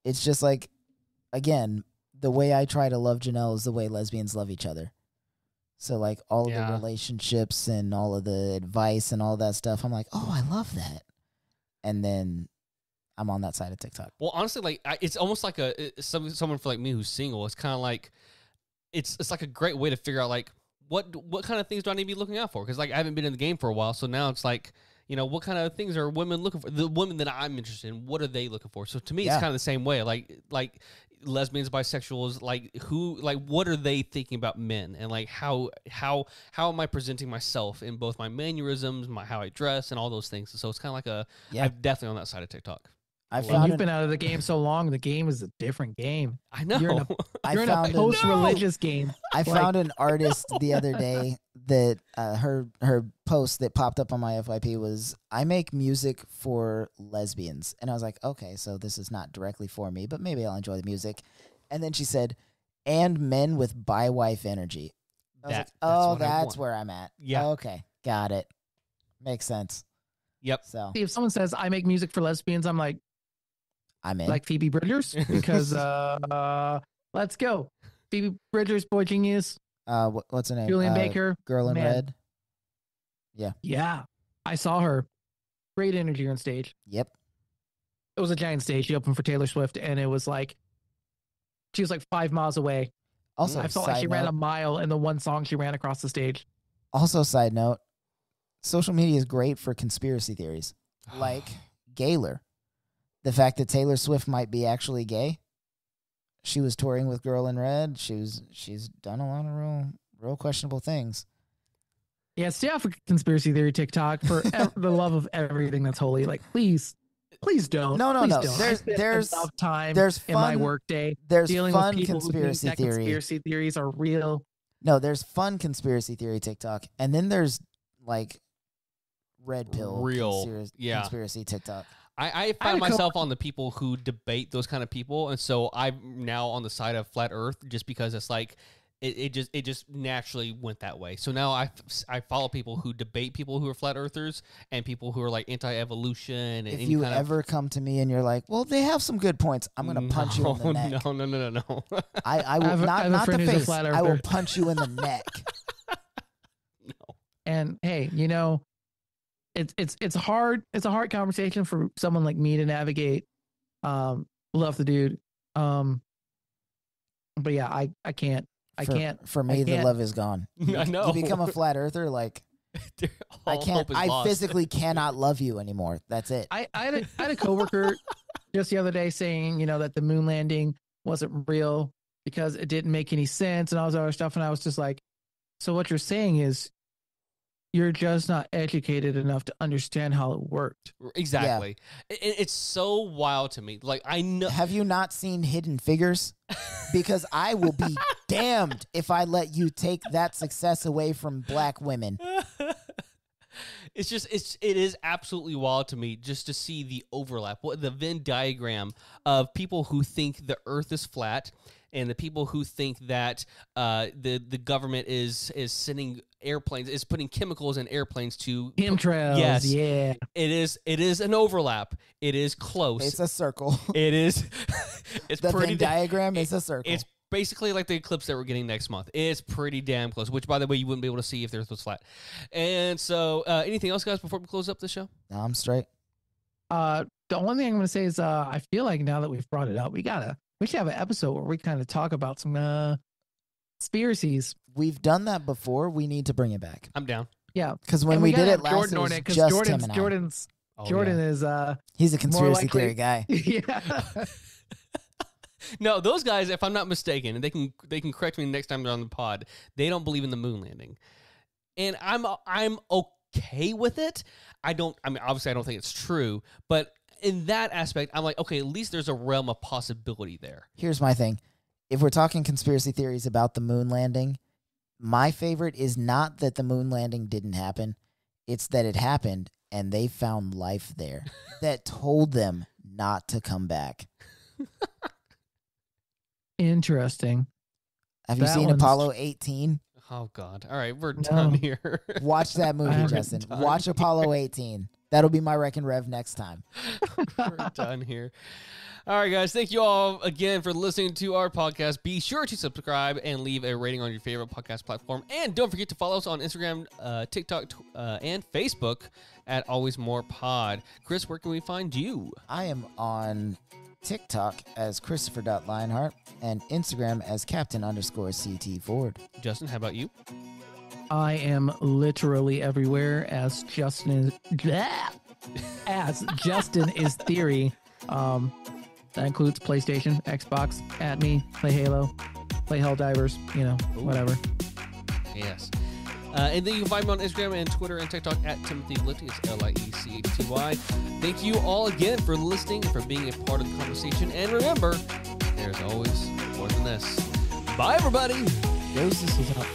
B: It's just like, again, the way I try to love Janelle is the way lesbians love each other. So, like, all of
A: Yeah.
B: the relationships and all of the advice and all that stuff, I'm like, oh, I love that. And then I'm on that side of TikTok.
A: Well, honestly, like it's almost like someone for like me who's single. It's kind of like it's like a great way to figure out like what kind of things do I need to be looking out for? Because like I haven't been in the game for a while, so now it's like, you know, what kind of things are women looking for? The women that I'm interested in, what are they looking for? So to me, it's
B: Yeah.
A: kind of the same way. Like lesbians, bisexuals, what are they thinking about men, and like how am I presenting myself in both my mannerisms, how I dress, and all those things. So it's kind of like
B: Yeah.
A: I'm definitely on that side of TikTok.
B: I
F: And
B: found
F: you've
B: an-
F: been out of the game so long, the game is a different game.
A: I know.
F: You're in
B: I
F: You're in a
B: found an-
F: post-religious game.
B: I found an artist the other day that her post that popped up on my FYP was, I make music for lesbians. And I was like, okay, so this is not directly for me, but maybe I'll enjoy the music. And then she said, and men with bi-wife energy. I was like,
A: That's
B: oh,
A: what I
B: that's
A: want.
B: where I'm at.
A: Yeah.
B: Okay, got it. Makes sense.
A: Yep.
B: So
F: If someone says I make music for lesbians, I'm like
B: I'm in.
F: Phoebe Bridgers because let's go. Phoebe Bridgers, Boy Genius,
B: What's her name?
F: Julian Baker.
B: Girl in
F: man.
B: Red.
F: Yeah, I saw her. Great energy on stage.
B: Yep.
F: It was a giant stage. She opened for Taylor Swift, and it was like she was like 5 miles away.
B: Also,
F: I felt like
B: side
F: she ran
B: note-
F: a mile in the one song she ran across the stage.
B: Also, side note, social media is great for conspiracy theories. Like Gaylor. The fact that Taylor Swift might be actually gay. She was touring with Girl in Red. She's done a lot of real questionable things.
F: Yeah, stay off of conspiracy theory TikTok for the love of everything that's holy. Like, please don't.
B: No,
F: Please
B: no.
F: Don't.
B: There's-
F: I spend
B: there's-
F: enough time
B: there's
F: in my
B: fun-
F: workday
B: There's
F: dealing
B: fun
F: with people
B: conspiracy
F: who think
B: theory.
F: that conspiracy theories are real.
B: No, there's fun conspiracy theory TikTok, and then there's like red pill
A: Real, yeah.
B: conspiracy TikTok.
A: I
F: had
A: find
F: a
A: myself on the people who debate those kind of people, and so I'm now on the side of flat Earth just because it's like it just naturally went that way. So now I follow people who debate people who are flat earthers and people who are like anti-evolution. And
B: If
A: any
B: you
A: kind
B: ever come to me and you're like, well, they have some good points, I'm going to punch you in the neck.
A: No.
B: I will
F: I have a
B: not
F: friend
B: the
F: who's a
B: face.
F: flat
B: I will
F: earther.
B: punch you in the neck.
F: And hey, you know, it's hard. It's a hard conversation for someone like me to navigate. Love the dude. But yeah, I can't.
B: For me, the love is gone.
A: I know.
B: You become a flat earther, like I
A: All
B: can't.
A: hope is
B: I
A: lost.
B: physically cannot love you anymore. That's it.
F: I had a coworker just the other day saying, you know, that the moon landing wasn't real because it didn't make any sense and all this other stuff. And I was just like, so what you're saying is you're just not educated enough to understand how it worked.
A: Exactly. It's so wild to me. Like, I know.
B: Have you not seen Hidden Figures? Because I will be damned if I let you take that success away from black women.
A: It's just it is absolutely wild to me just to see the overlap, the Venn diagram of people who think the Earth is flat and the people who think that the government is sending airplanes, is putting chemicals in airplanes to
F: Chemtrails,
A: Yes.
F: yeah.
A: It is an overlap. It is close.
B: It's a circle.
A: It is. It's
B: The
A: pretty.
B: Venn diagram is a circle.
A: It's basically like the eclipse that we're getting next month. It's pretty damn close, which, by the way, you wouldn't be able to see if the Earth was flat. And so, anything else, guys, before we close up the show?
B: No, I'm straight.
F: The only thing I'm going to say is I feel like now that we've brought it up, we should have an episode where we kind of talk about some conspiracies.
B: We've done that before. We need to bring it back.
A: I'm down.
F: Yeah.
B: Because when
F: And
B: we
F: gotta
B: did it
F: have
B: last,
F: Jordan
B: it
F: on
B: was
F: it, 'cause
B: just him and I.
F: Jordan is
B: He's a conspiracy
F: likely-
B: theory guy.
F: yeah.
A: No, those guys, if I'm not mistaken, and they can correct me next time they're on the pod, they don't believe in the moon landing. And I'm okay with it. I mean, obviously I don't think it's true, but in that aspect, I'm like, okay, at least there's a realm of possibility there.
B: Here's my thing. If we're talking conspiracy theories about the moon landing, my favorite is not that the moon landing didn't happen. It's that it happened and they found life there that told them not to come back.
F: Interesting.
B: Have you
F: That
B: seen
F: one's-
B: Apollo 18?
A: Oh, God. All right, we're
F: No.
A: done here.
B: Watch that
F: I
B: movie,
F: haven't
B: Justin.
A: done.
B: Watch Apollo 18. That'll be my Wreck and Rev next time.
A: We're done here. All right, guys. Thank you all again for listening to our podcast. Be sure to subscribe and leave a rating on your favorite podcast platform. And don't forget to follow us on Instagram, TikTok, and Facebook at Always More Pod. Chris, where can we find you?
B: I am on TikTok as Christopher.Lionheart and Instagram as Captain_CT Ford.
A: Justin, how about you?
F: I am literally everywhere as Justin is Theory. That includes PlayStation, Xbox, at me, play Halo, play Helldivers, you know, whatever.
A: Yes. And then you can find me on Instagram and Twitter and TikTok at Timothy Liechty. It's Liechty. Thank you all again for listening and for being a part of the conversation. And remember, there's always more than this. Bye, everybody.
B: Doses is up.